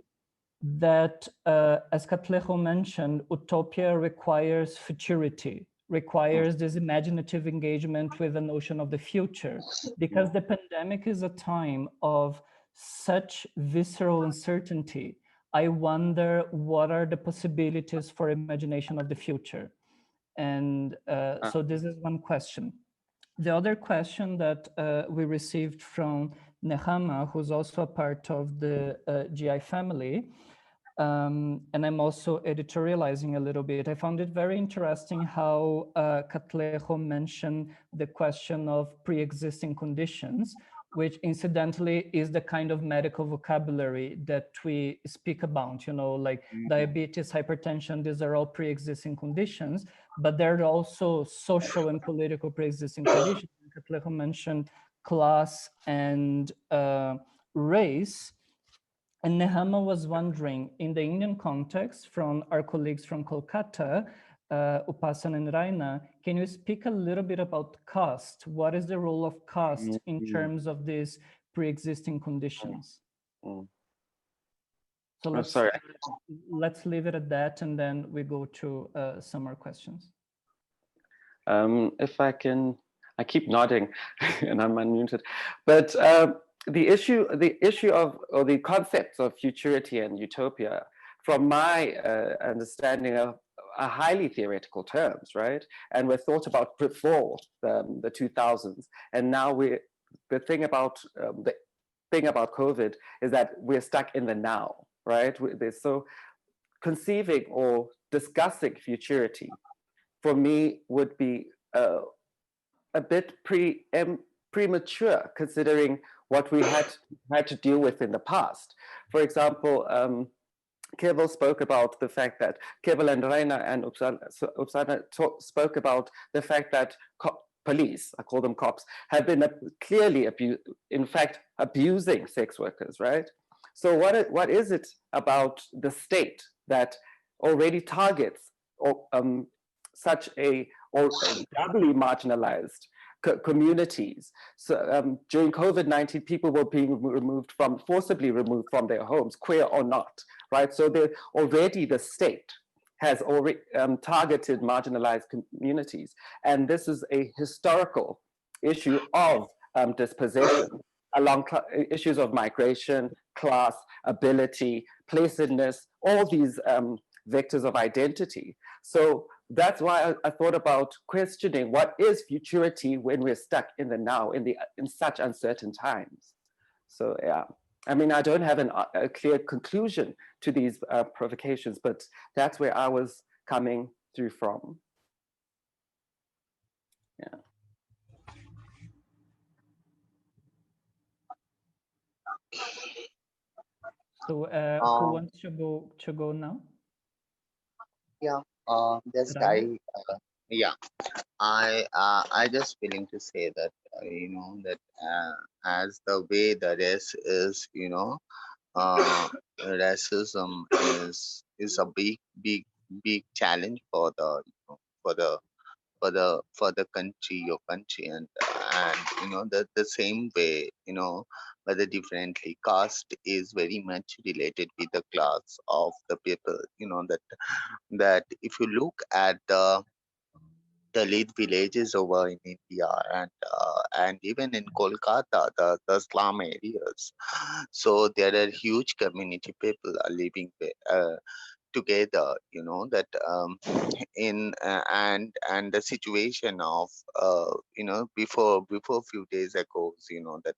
that as Katlego mentioned, utopia requires futurity, requires this imaginative engagement with the notion of the future, because the pandemic is a time of such visceral uncertainty. I wonder what are the possibilities for imagination of the future? And so this is one question. The other question that we received from Nehama, who's also a part of the GI family, and I'm also editorializing a little bit. I found it very interesting how Katlego mentioned the question of pre-existing conditions, which incidentally is the kind of medical vocabulary that we speak about, you know, like diabetes, hypertension, these are all pre-existing conditions, but there are also social and political pre-existing conditions. Katlego mentioned class and race. And Nehama was wondering, in the Indian context, from our colleagues from Kolkata, Upasana and Raina, can you speak a little bit about caste? What is the role of caste in terms of these pre-existing conditions? So let's leave it at that, and then we go to some more questions. If I can, I keep nodding and I'm unmuted, but the issue of, or the concepts of futurity and utopia, from my understanding, are highly theoretical terms, right? And were thought about before the 2000s. And now the thing about COVID is that we're stuck in the now, right? So conceiving or discussing futurity, for me, would be a bit premature, considering what we had to deal with in the past. For example, Keval spoke about the fact that Keval and Raina and Upasana spoke about the fact that police, I call them cops, have been clearly abusing sex workers, right? So what is it about the state that already targets such a doubly marginalized communities? So during COVID-19, people were being forcibly removed from their homes, queer or not, right? So already the state has already targeted marginalized communities. And this is a historical issue of dispossession along issues of migration, class, ability, placidness, all these vectors of identity. So that's why I thought about questioning what is futurity when we're stuck in the now, in such uncertain times. So yeah, I mean, I don't have a clear conclusion to these provocations, but that's where I was coming through from. Yeah. So who wants to go now? Yeah, this guy. Yeah, I just feeling to say that that as the way the race is, racism is a big big challenge for the for the for the country, your country. And the same way, whether differently, caste is very much related with the class of the people. That if you look at the Dalit villages over in India, and even in Kolkata, the slum areas. So there are huge community people are living together. That in and the situation of before few days ago, that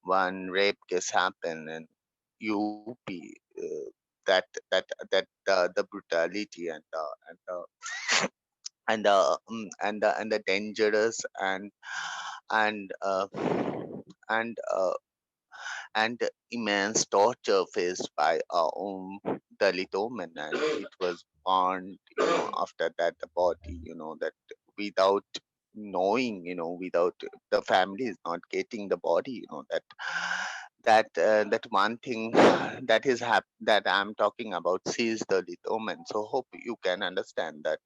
one rape case happened in UP. That the brutality and the dangerous and and and immense torture faced by our own Dalit women, and it was burned, after that the body, that without knowing, without the family is not getting the body, that one thing that I'm talking about sees Dalit women. So hope you can understand that,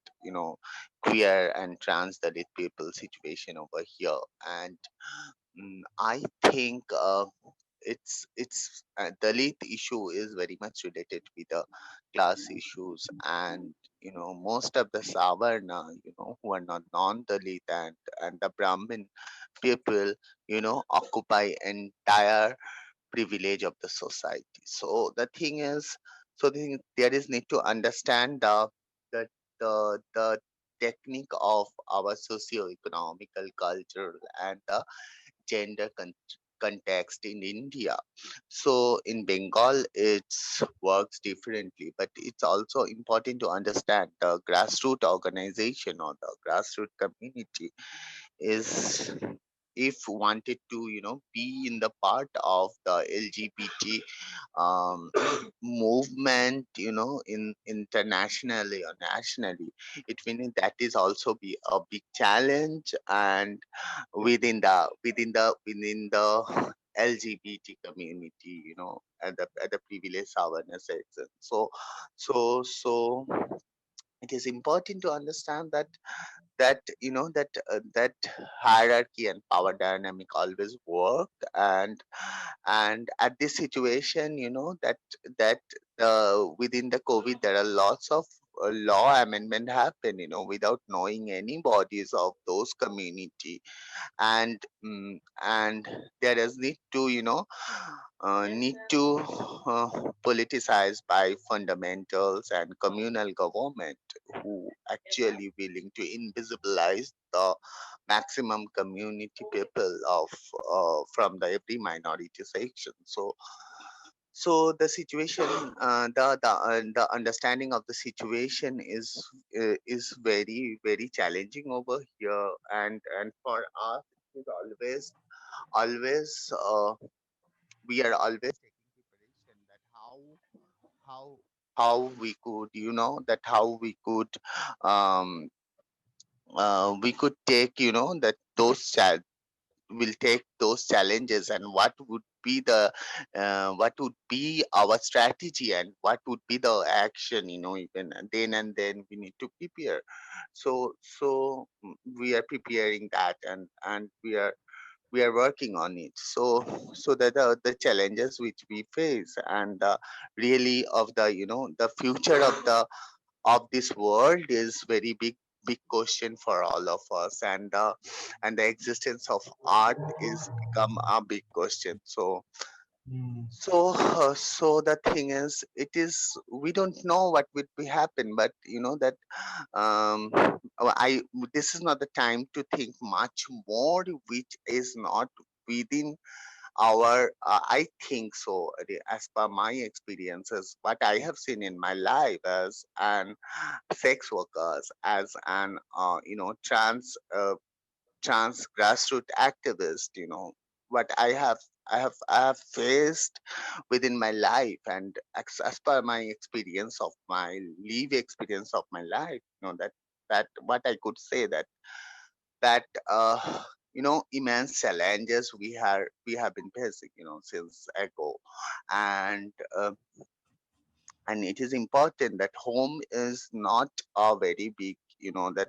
queer and trans Dalit people situation over here. And I think Dalit issue is very much related with the class issues. And most of the Savarna, who are not non-Dalit, and the Brahmin people, occupy entire privilege of the society. So the thing is, there is need to understand the the technique of our socio-economical, cultural, and the gender context in India. So in Bengal, it works differently, but it's also important to understand the grassroots organization or the grassroots community is, if wanted to be in the part of the LGBT um, movement, in internationally or nationally, it means that is also be a big challenge. And within the LGBT community, at the privileged awareness section. So it is important to understand that hierarchy and power dynamic always work. And at this situation, that within the COVID there are lots of law amendment happen, without knowing any bodies of those community. And there is need to politicize by fundamentals and communal government, who actually willing to invisibilize the maximum community people of from the every minority section. So the situation, the understanding of the situation is very very challenging over here. And for us, it is always we are always taking preparation, that how how we could, that how we could take, that will take those challenges, and what would be our strategy, and what would be the action, even then we need to prepare. So we are preparing that, and we are working on it. So that the challenges which we face, and really of the the future of this world is very big question for all of us. And the existence of art is become a big question. Mm. So the thing is, it is, we don't know what would be happen, but that I this is not the time to think much more, which is not within our I think so, as per my experiences, what I have seen in my life as an sex workers, as an trans grassroots activist, what I have faced within my life, and as per my experience of my live experience of my life, that what I could say, that immense challenges we have been facing, since ago. And And it is important that home is not a very big, that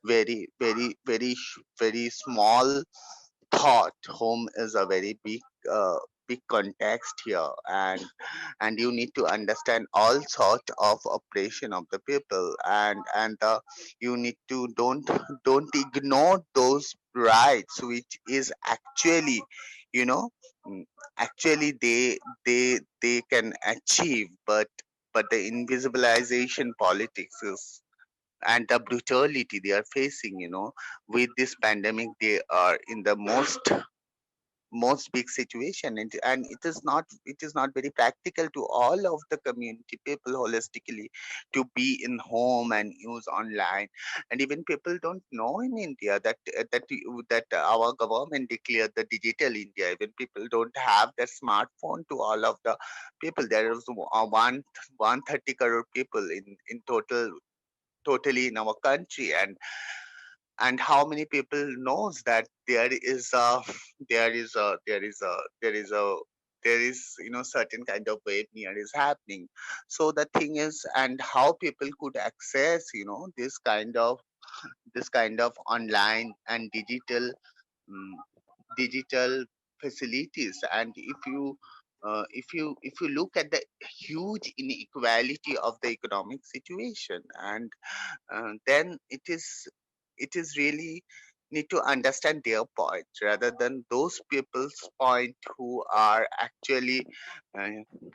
very small thought. Home is a very uh, big context here, and you need to understand all sort of operation of the people, and you need to don't ignore those rights which is actually, you know mm, actually they can achieve, but the invisibilization politics is, and the brutality they are facing, with this pandemic, they are in the most big situation, and it is not very practical to all of the community people holistically to be in home and use online. And even people don't know in India that our government declared the digital India. Even people don't have the smartphone. To all of the people, there is 130 crore people in totally in our country. And how many people knows that there is a there is a there is a there is, certain kind of near is happening. So the thing is, and how people could access, this kind of online and mm, digital facilities. And if you look at the huge inequality of the economic situation, and then it is really need to understand their point rather than those people's point who are actually uh,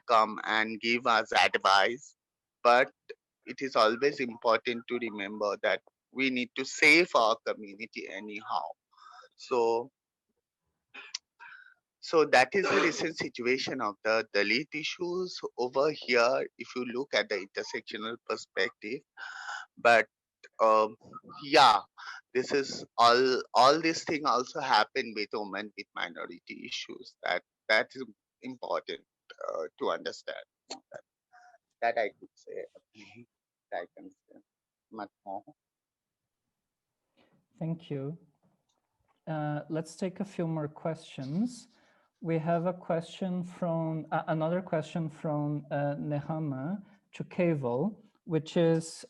come and give us advice. But it is always important to remember that we need to save our community anyhow. So so that is the recent situation of the Dalit issues over here, if you look at the intersectional perspective. But um, yeah, this is all this thing also happen with women with minority issues. That is important to understand. That I could say. I can say much more. Thank you. Let's take a few more questions. We have a question from another question from Nehama to Keval, which is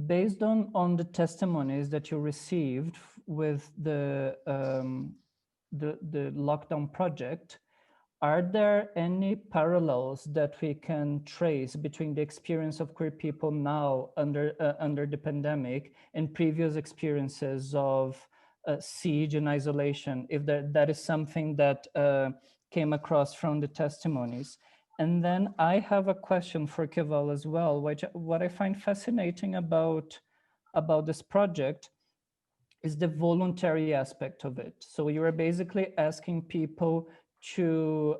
based on the testimonies that you received with the lockdown project. Are there any parallels that we can trace between the experience of queer people now under the pandemic and previous experiences of siege and isolation, if that is something that came across from the testimonies? And then I have a question for Keval as well, which what I find fascinating about this project is the voluntary aspect of it. So you are basically asking people to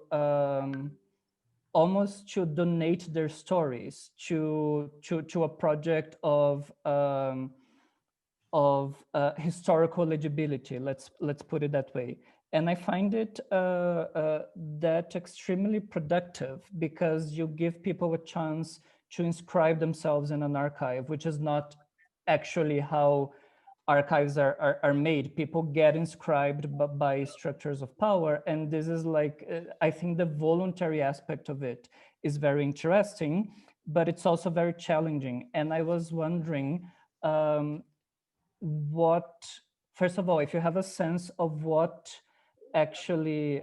almost to donate their stories to a project of historical legibility. Let's put it that way. And I find it that extremely productive, because you give people a chance to inscribe themselves in an archive, which is not actually how archives are made. People get inscribed by structures of power. And this is like, I think the voluntary aspect of it is very interesting, but it's also very challenging. And I was wondering, what, first of all, if you have a sense of what actually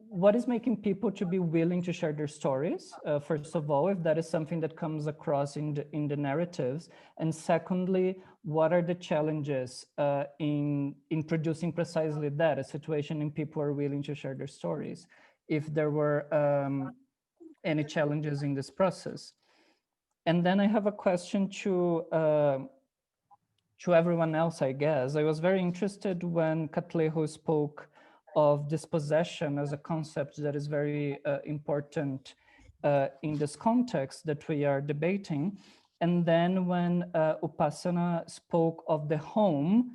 what is making people to be willing to share their stories, first of all, if that is something that comes across in the narratives, and secondly, what are the challenges in producing precisely that, a situation in people are willing to share their stories, if there were any challenges in this process. And then I have a question to everyone else, I guess. I was very interested when Katlego spoke of dispossession as a concept that is very important in this context that we are debating. And then when Upasana spoke of the home,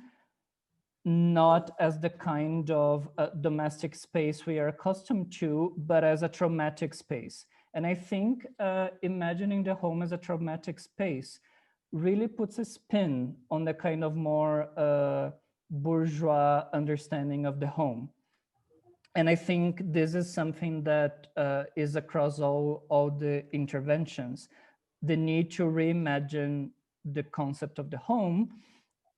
not as the kind of domestic space we are accustomed to, but as a traumatic space. And I think imagining the home as a traumatic space really puts a spin on the kind of more bourgeois understanding of the home. And I think this is something that is across all the interventions, the need to reimagine the concept of the home.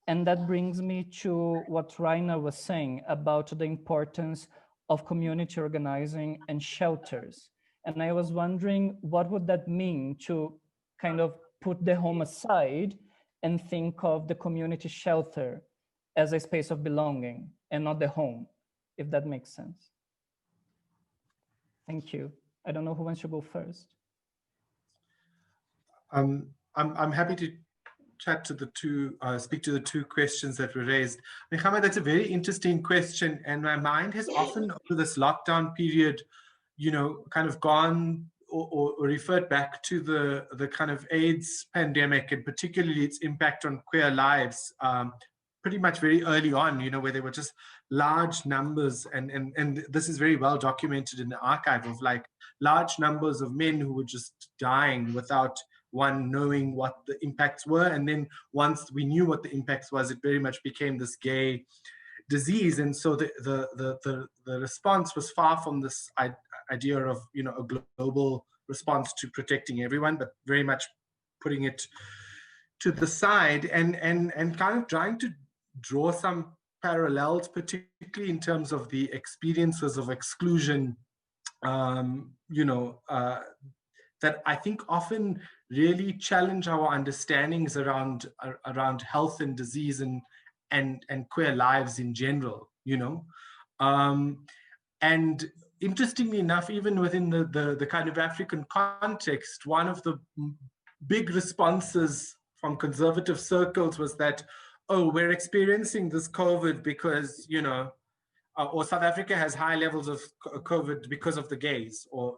And that brings me to what Raina was saying about the importance of community organizing and shelters. And I was wondering, what would that mean to kind of put the home aside and think of the community shelter as a space of belonging and not the home, if that makes sense. Thank you. I don't know who wants to go first. I'm happy to chat to the two, speak to the two questions that were raised. Mohammed, that's a very interesting question, and my mind has often over this lockdown period, kind of gone or referred back to the kind of AIDS pandemic, and particularly its impact on queer lives. Pretty much very early on, where there were just large numbers, and this is very well documented in the archive of like large numbers of men who were just dying without one knowing what the impacts were. And then once we knew what the impacts was, it very much became this gay disease. And so the response was far from this idea of a global response to protecting everyone, but very much putting it to the side and kind of trying to draw some parallels, particularly in terms of the experiences of exclusion, that I think often really challenge our understandings around health and disease and queer lives in general, and interestingly enough, even within the kind of African context, one of the big responses from conservative circles was that, oh, we're experiencing this COVID because, or South Africa has high levels of COVID because of the gays, or,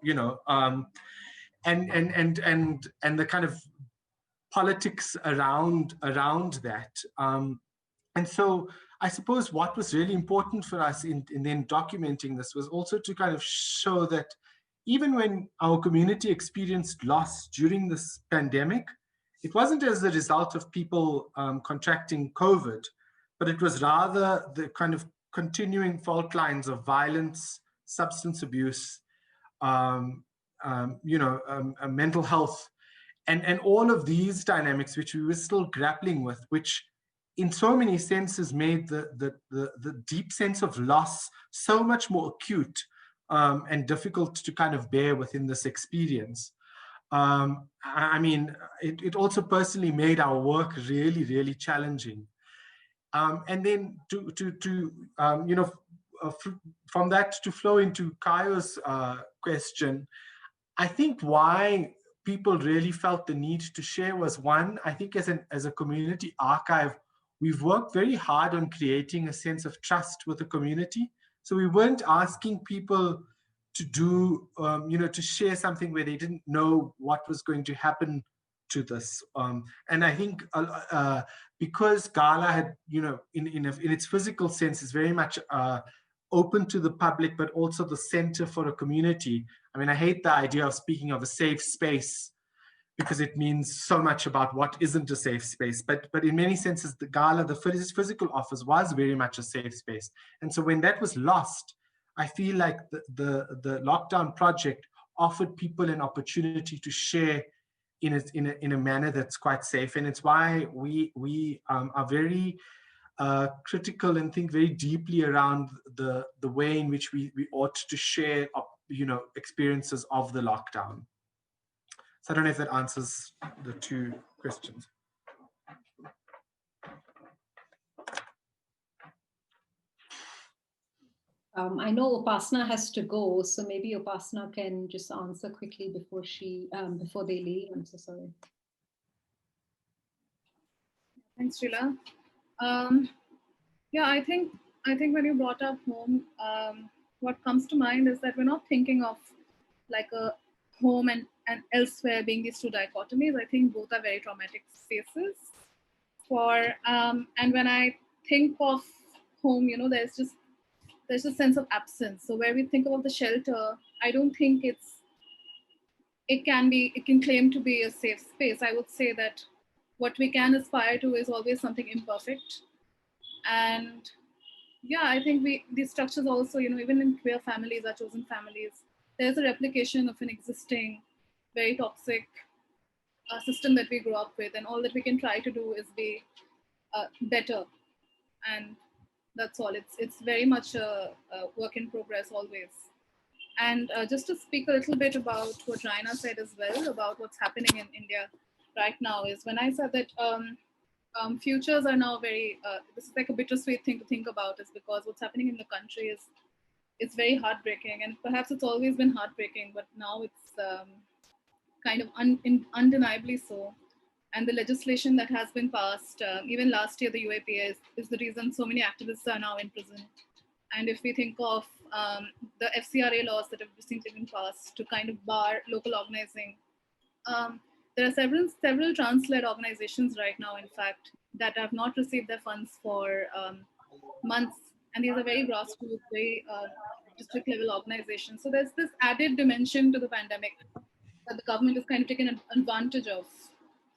and the kind of politics around that. And so I suppose what was really important for us in then documenting this was also to kind of show that even when our community experienced loss during this pandemic, it wasn't as a result of people contracting COVID, but it was rather the kind of continuing fault lines of violence, substance abuse, mental health, and all of these dynamics, which we were still grappling with, which in so many senses made the deep sense of loss so much more acute and difficult to kind of bear within this experience. I mean, it also personally made our work really, really challenging. And then from that to flow into Kayo's question, I think why people really felt the need to share was, one, I think as a community archive, we've worked very hard on creating a sense of trust with the community. So we weren't asking people to do, to share something where they didn't know what was going to happen to this. And I think because Gala had, in its physical sense, is very much open to the public, but also the center for a community. I mean, I hate the idea of speaking of a safe space because it means so much about what isn't a safe space. But in many senses, the Gala, the physical office, was very much a safe space. And so when that was lost, I feel like the lockdown project offered people an opportunity to share in a manner that's quite safe. And it's why we are very critical and think very deeply around the way in which we ought to share, experiences of the lockdown. So I don't know if that answers the two questions. I know Upasana has to go, so maybe Upasana can just answer quickly before they leave. I'm so sorry. Thanks, Sheila. Yeah, I think when you brought up home, what comes to mind is that we're not thinking of like a home and elsewhere being these two dichotomies. I think both are very traumatic spaces. And when I think of home, there's a sense of absence. So where we think about the shelter, I don't think it can claim to be a safe space. I would say that what we can aspire to is always something imperfect. And yeah, I think these structures also, even in queer families, our chosen families, there's a replication of an existing very toxic system that we grew up with, and all that we can try to do is be better, and that's all. It's very much a work in progress always. And just to speak a little bit about what Raina said as well about what's happening in India right now, is when I said that futures are now very, this is like a bittersweet thing to think about, is because what's happening in the country is it's very heartbreaking, and perhaps it's always been heartbreaking, but now it's kind of undeniably so. And the legislation that has been passed, even last year, the UAPA is the reason so many activists are now in prison. And if we think of the FCRA laws that have recently been passed to kind of bar local organizing, there are several trans-led organizations right now, in fact, that have not received their funds for months, and these are very grassroots, very district level organizations. So there's this added dimension to the pandemic that the government is kind of taking advantage of.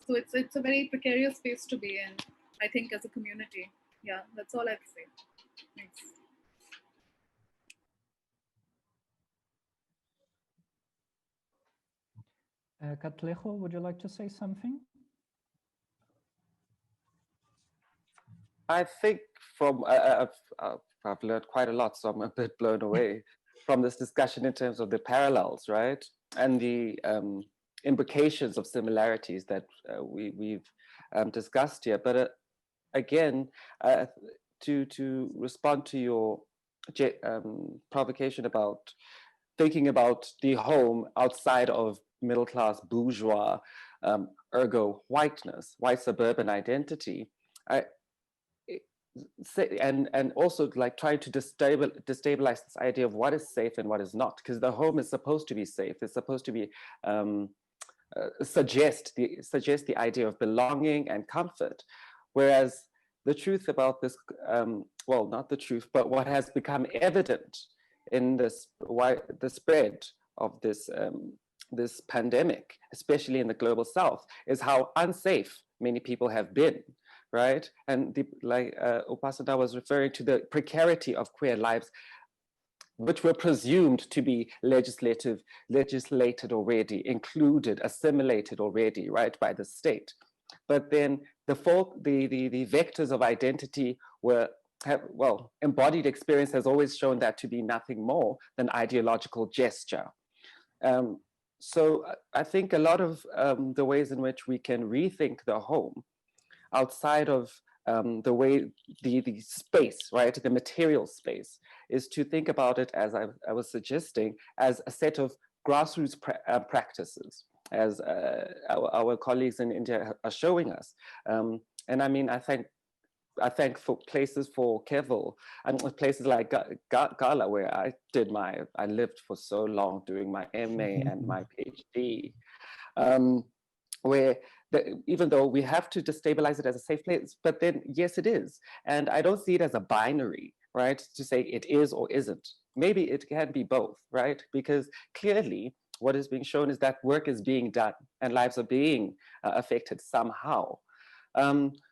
So it's a very precarious space to be in, I think, as a community. Yeah, that's all I'd say. Thanks. Katlego, would you like to say something? I think I've learned quite a lot, so I'm a bit blown away from this discussion in terms of the parallels, right? And the implications of similarities that we've discussed here. But again, to respond to your provocation about thinking about the home outside of middle-class bourgeois, ergo whiteness, white suburban identity, and also like trying to destabilize this idea of what is safe and what is not, because the home is supposed to be safe. It's supposed to be suggest the idea of belonging and comfort, whereas the truth about this, well, not the truth, but what has become evident in the spread of this pandemic, especially in the global South, is how unsafe many people have been. Right, and like Upasana was referring to the precarity of queer lives, which were presumed to be legislated already, included, assimilated already, right, by the state. But then the vectors of identity embodied experience has always shown that to be nothing more than ideological gesture. So I think a lot of the ways in which we can rethink the home outside of the way the space, right, the material space, is to think about it, as I was suggesting, as a set of grassroots practices, as our colleagues in India are showing us. And I mean, I thank for places for Keval and places like Gala, where I lived for so long doing my MA and my PhD, where even though we have to destabilize it as a safe place, but then yes, it is. And I don't see it as a binary, right? To say it is or isn't. Maybe it can be both, right? Because clearly what is being shown is that work is being done and lives are being affected somehow.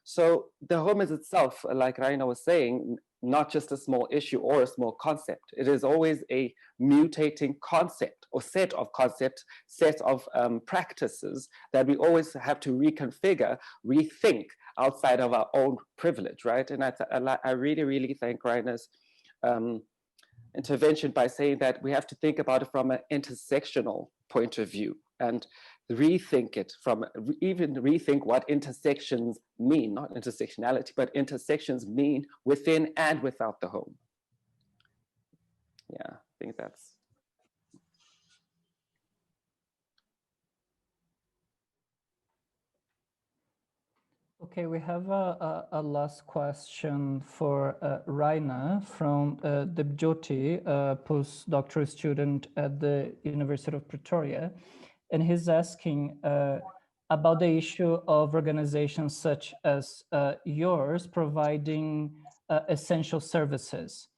So the home is itself, like Raina was saying, not just a small issue or a small concept. It is always a mutating concept or set of concepts, set of practices that we always have to reconfigure, rethink outside of our own privilege, right? And I really, really thank Raina's intervention by saying that we have to think about it from an intersectional point of view and rethink it rethink what intersections mean, not intersectionality, but intersections mean within and without the home. Yeah, I think that's. Okay, we have a last question for Raina from Debjoti, a postdoctoral student at the University of Pretoria. And he's asking about the issue of organizations such as yours providing essential services.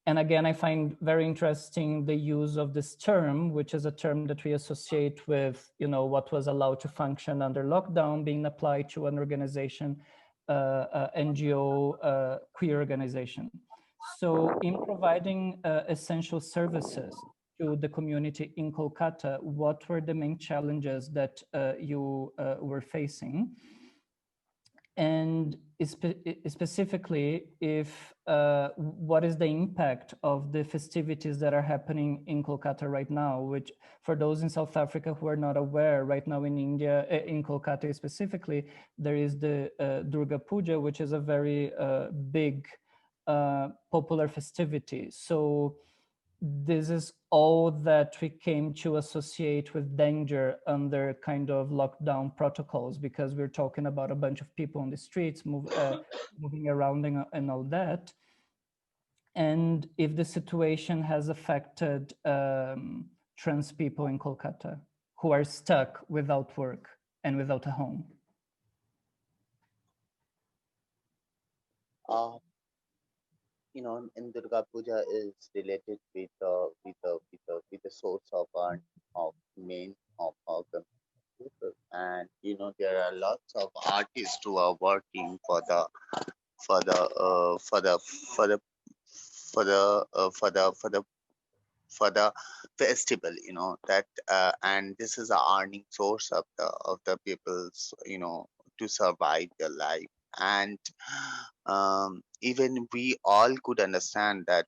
And again, I find very interesting the use of this term, which is a term that we associate with, what was allowed to function under lockdown being applied to an organization, NGO, queer organization. So in providing essential services to the community in Kolkata, what were the main challenges that you were facing? And specifically, if what is the impact of the festivities that are happening in Kolkata right now, which for those in South Africa who are not aware, right now in India, in Kolkata specifically, there is the Durga Puja, which is a very big popular festivity. So this is all that we came to associate with danger under kind of lockdown protocols, because we're talking about a bunch of people on the streets moving around and all that. And if the situation has affected trans people in Kolkata who are stuck without work and without a home. In Durga Puja is related with the source of main of our people, and there are lots of artists who are working for the for the for the for the for the for the for the festival, that and this is a earning source of the people's, to survive their life. And even we all could understand that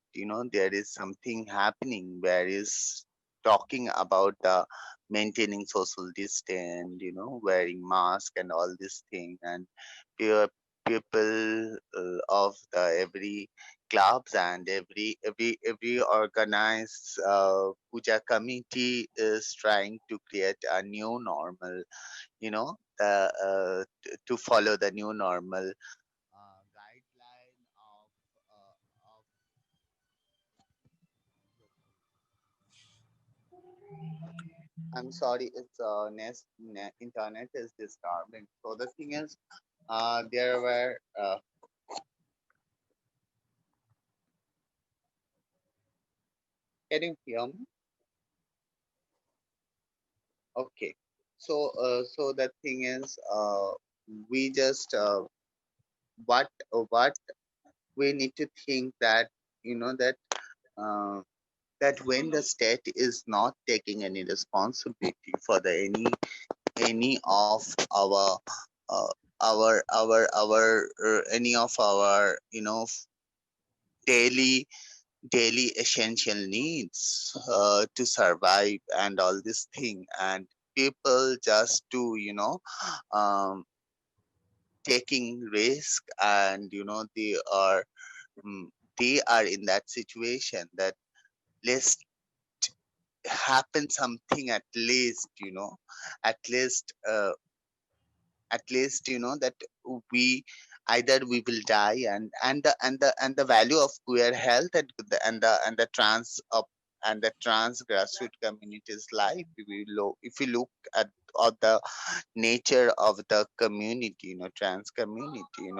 there is something happening where is talking about the maintaining social distance, wearing mask and all this thing. And pe- people of the every clubs and every organized puja committee is trying to create a new normal, to follow the new normal guideline of I'm sorry, it's internet is disturbing. So the thing is, there were can you hear me? Okay. So the thing is, we just what we need to think that that uh, that when the state is not taking any responsibility for the any of our uh, any of our daily daily essential needs to survive and all this thing, and people just to um, taking risk, and mm, they are in that situation that let's happen something, at least that we either we will die, and the value of queer health, and the trans of and the trans grassroots community's life. If we look at the nature of the community, trans community,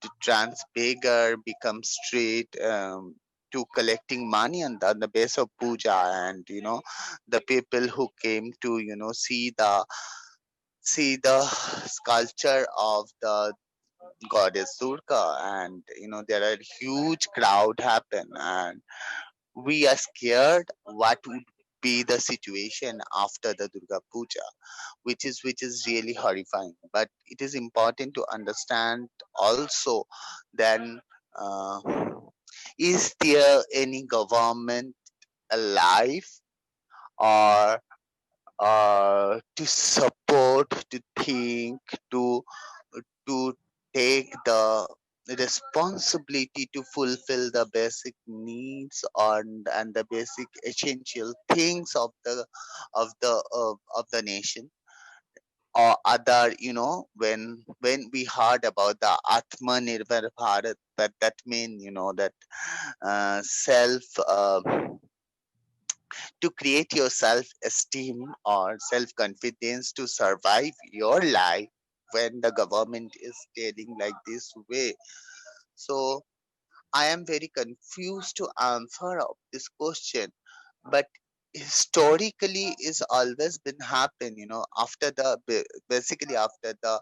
the trans beggar becomes straight to collecting money on the base of puja. And the people who came to see the sculpture of the goddess Durga, and there are huge crowd happen, and we are scared what would be the situation after the Durga Puja, which is really horrifying. But it is important to understand also, then uh, is there any government alive, or to support, to think, to take the responsibility to fulfill the basic needs and the basic essential things of the nation, or other, when we heard about the Atmanirbhar Bharat, that mean that self to create your self esteem or self confidence to survive your life when the government is telling like this way. So I am very confused to answer of this question, but historically is always been happen, after basically after the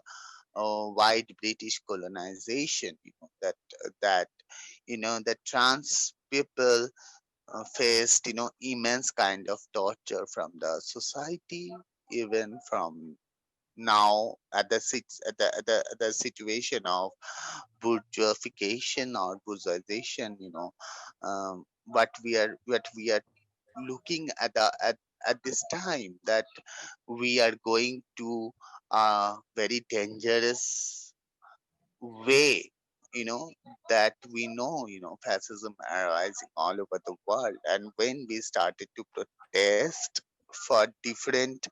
white British colonization, that the trans people faced, immense kind of torture from the society, even from now at the situation of bourgeoification or bourgeoisation, what we are looking at this time, that we are going to a very dangerous way, you know that we know fascism arising all over the world. And when we started to protest for different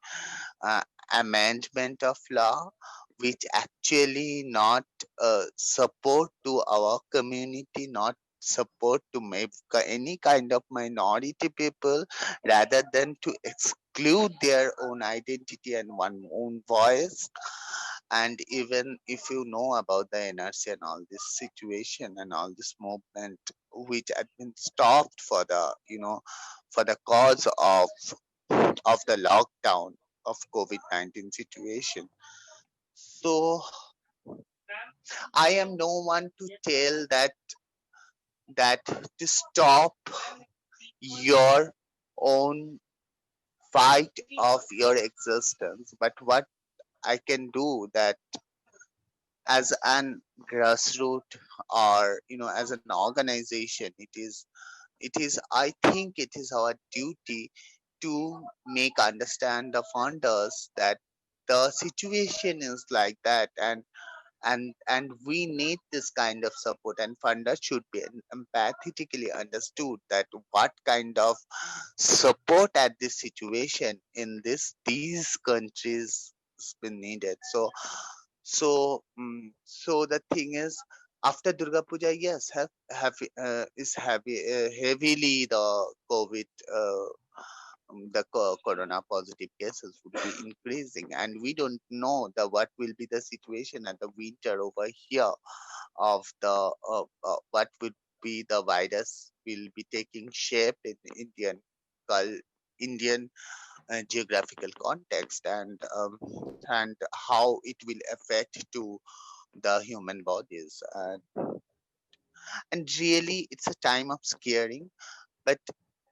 uh, amendment of law, which actually not support to our community, not support to make any kind of minority people, rather than to exclude their own identity and one own voice. And even if you know about the NRC and all this situation and all this movement, which had been stopped for the for the cause of the lockdown of COVID-19 situation. So I am no one to tell that to stop your own fight of your existence. But what I can do, that as an grassroots, or as an organization, it is I think it is our duty to make understand the funders that the situation is like that, and we need this kind of support, and funders should be empathetically understood that what kind of support at this situation in these countries has been needed. So the thing is, after Durga Puja, yes, is heavily the COVID, corona positive cases would be increasing, and we don't know what will be the situation at the winter over here of what would be the virus will be taking shape in cul- Indian geographical context, and how it will affect to the human bodies. And really, it's a time of scaring, but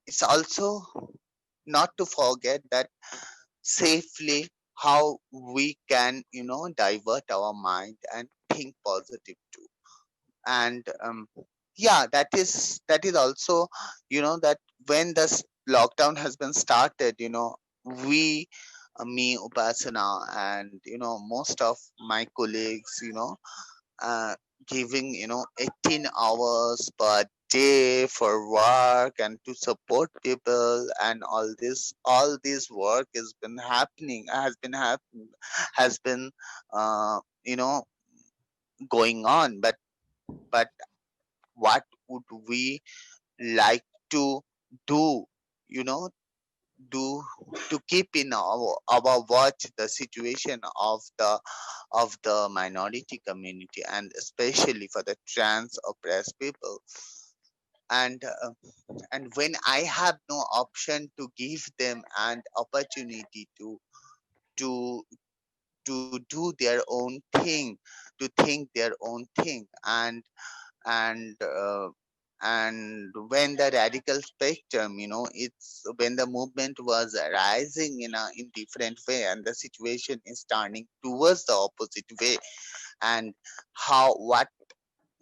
it's also not to forget that safely how we can divert our mind and think positive too. And yeah, that is also that when this lockdown has been started, we me, Upasana, and most of my colleagues, uh, giving 18 hours per day for work and to support people, and all this work has been uh, you know going on. But what would we like to do, you know do to keep in our watch the situation of the minority community, and especially for the trans oppressed people. And uh, and when I have no option to give them an opportunity to to do their own thing, to think their own thing, and and when the radical spectrum, it's when the movement was rising in different way, and the situation is turning towards the opposite way. And how what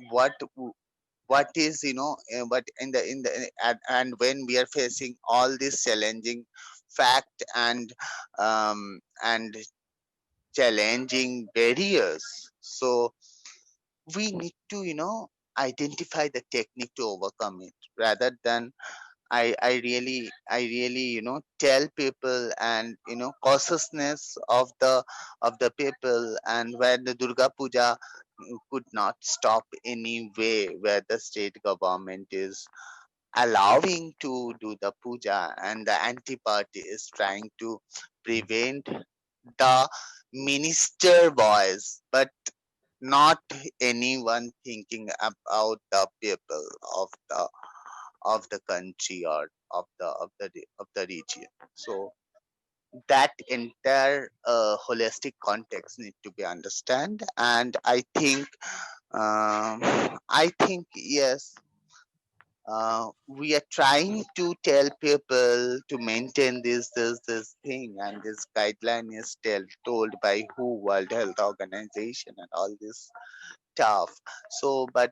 what is but and when we are facing all this challenging fact, and challenging barriers, so we need to identify the technique to overcome it, rather than I really tell people, and cautiousness of the people. And where the Durga Puja could not stop anyway, where the state government is allowing to do the puja, and the anti party is trying to prevent the minister voice, but not anyone thinking about the people of the country, or of the region. So that entire holistic context need to be understand. And I think yes, we are trying to tell people to maintain this thing, and this guideline is told by WHO, World Health Organization, and all this stuff. So, but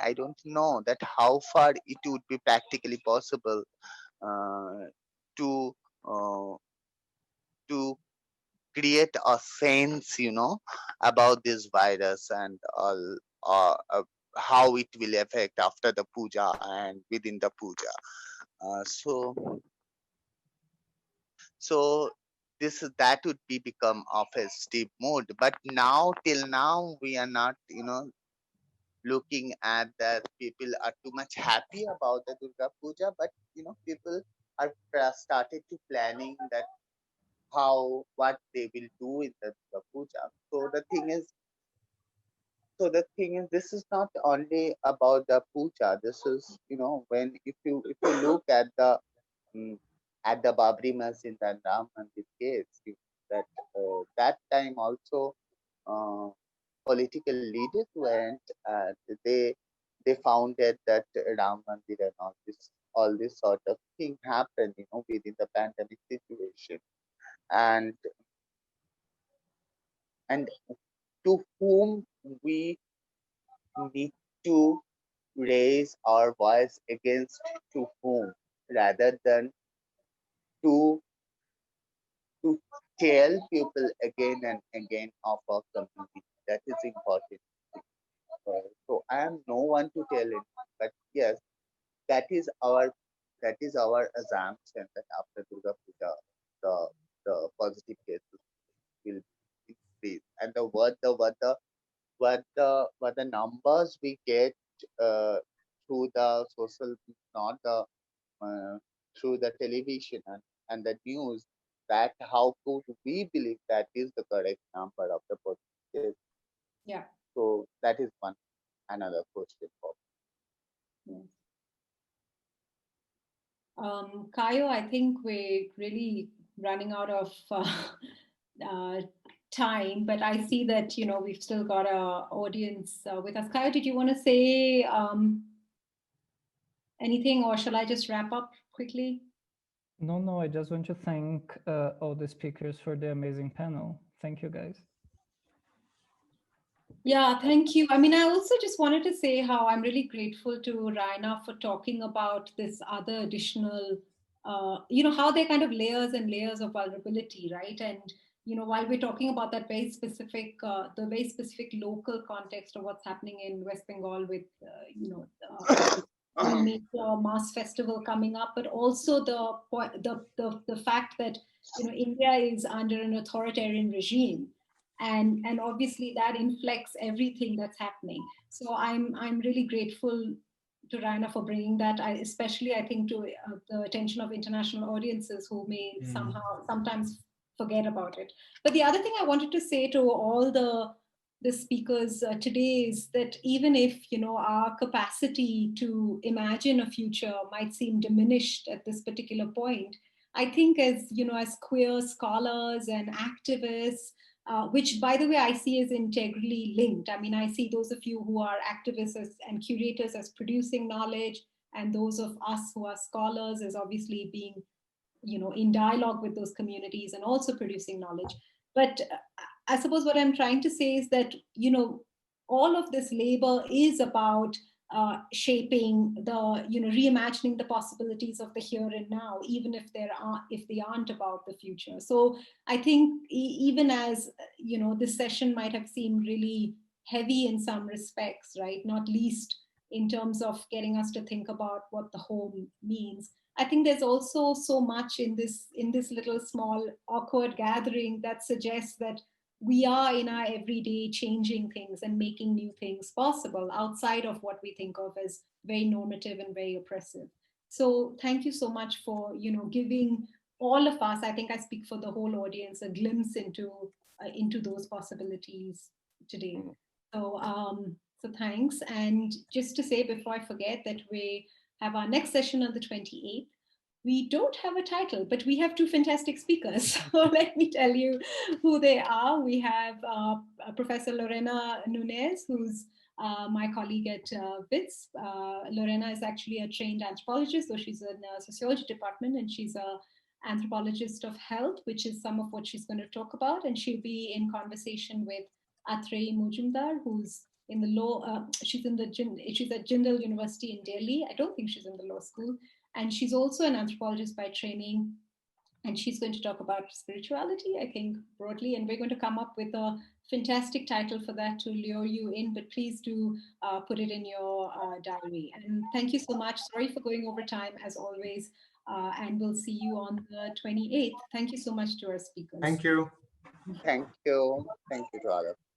I don't know that how far it would be practically possible uh, to uh, to create a sense, about this virus and all, how it will affect after the puja and within the puja. So that would be become a festive mode. But now, till now, we are not, looking at that people are too much happy about the Durga Puja, but people are started to planning that what they will do in the Durga Puja. So the thing is, this is not only about the puja. This is, when if you look mm, at the Babri Masjid and Ram Mandir case, that that time also uh, political leaders went and they founded that Ram Mandir, and all this sort of thing happened, within the pandemic situation. And and to whom we need to raise our voice against, to whom, rather than to to tell people again and again of our community. That is important. So I am no one to tell it, but yes, that is our assumption that after Durga Puja, the positive cases will increase, and the numbers we get uh, through the social, not the uh, through the television and the news, that how could we believe that is the correct number of the positive? Yeah. So that is another question for Yes. Kayo, I think we're really running out of uh, time, but I see that we've still got a audience with us. Kayo, did you want to say anything, or shall I just wrap up quickly? No, I just want to thank all the speakers for the amazing panel. Thank you, guys. Yeah, thank you. I mean, I also just wanted to say how I'm really grateful to Raina for talking about this other additional, how they're kind of layers and layers of vulnerability, right? And, while we're talking about that very specific, the very specific local context of what's happening in West Bengal with, one major mass festival coming up, but also the fact that, India is under an authoritarian regime, and obviously that inflects everything that's happening. So I'm really grateful to Raina for bringing that, especially I think to the attention of international audiences who may sometimes forget about it. But the other thing I wanted to say to all the speakers today is that even if our capacity to imagine a future might seem diminished at this particular point, I think as queer scholars and activists, which, by the way, I see as integrally linked. I mean, I see those of you who are activists and curators as producing knowledge, and those of us who are scholars as obviously being, in dialogue with those communities and also producing knowledge. But I suppose what I'm trying to say is that, all of this labor is about shaping reimagining the possibilities of the here and now, even if they aren't about the future. So I think even as this session might have seemed really heavy in some respects, right? Not least in terms of getting us to think about what the home means. I think there's also so much in this little small awkward gathering that suggests that we are in our everyday changing things and making new things possible outside of what we think of as very normative and very oppressive. So thank you so much for giving all of us, I think I speak for the whole audience, a glimpse into those possibilities today. So thanks. And just to say before I forget that we have our next session on the 28th. We don't have a title, but we have two fantastic speakers. So let me tell you who they are. We have Professor Lorena Nunez, who's my colleague at WITS. Lorena is actually a trained anthropologist, so she's in the sociology department, and she's a anthropologist of health, which is some of what she's going to talk about. And she'll be in conversation with Atreyi Mujumdar, who's in the law. She's at Jindal University in Delhi. I don't think she's in the law school. And she's also an anthropologist by training. And she's going to talk about spirituality, I think, broadly. And we're going to come up with a fantastic title for that to lure you in, but please do put it in your diary. And thank you so much. Sorry for going over time, as always. And we'll see you on the 28th. Thank you so much to our speakers. Thank you. Thank you. Thank you to all of you.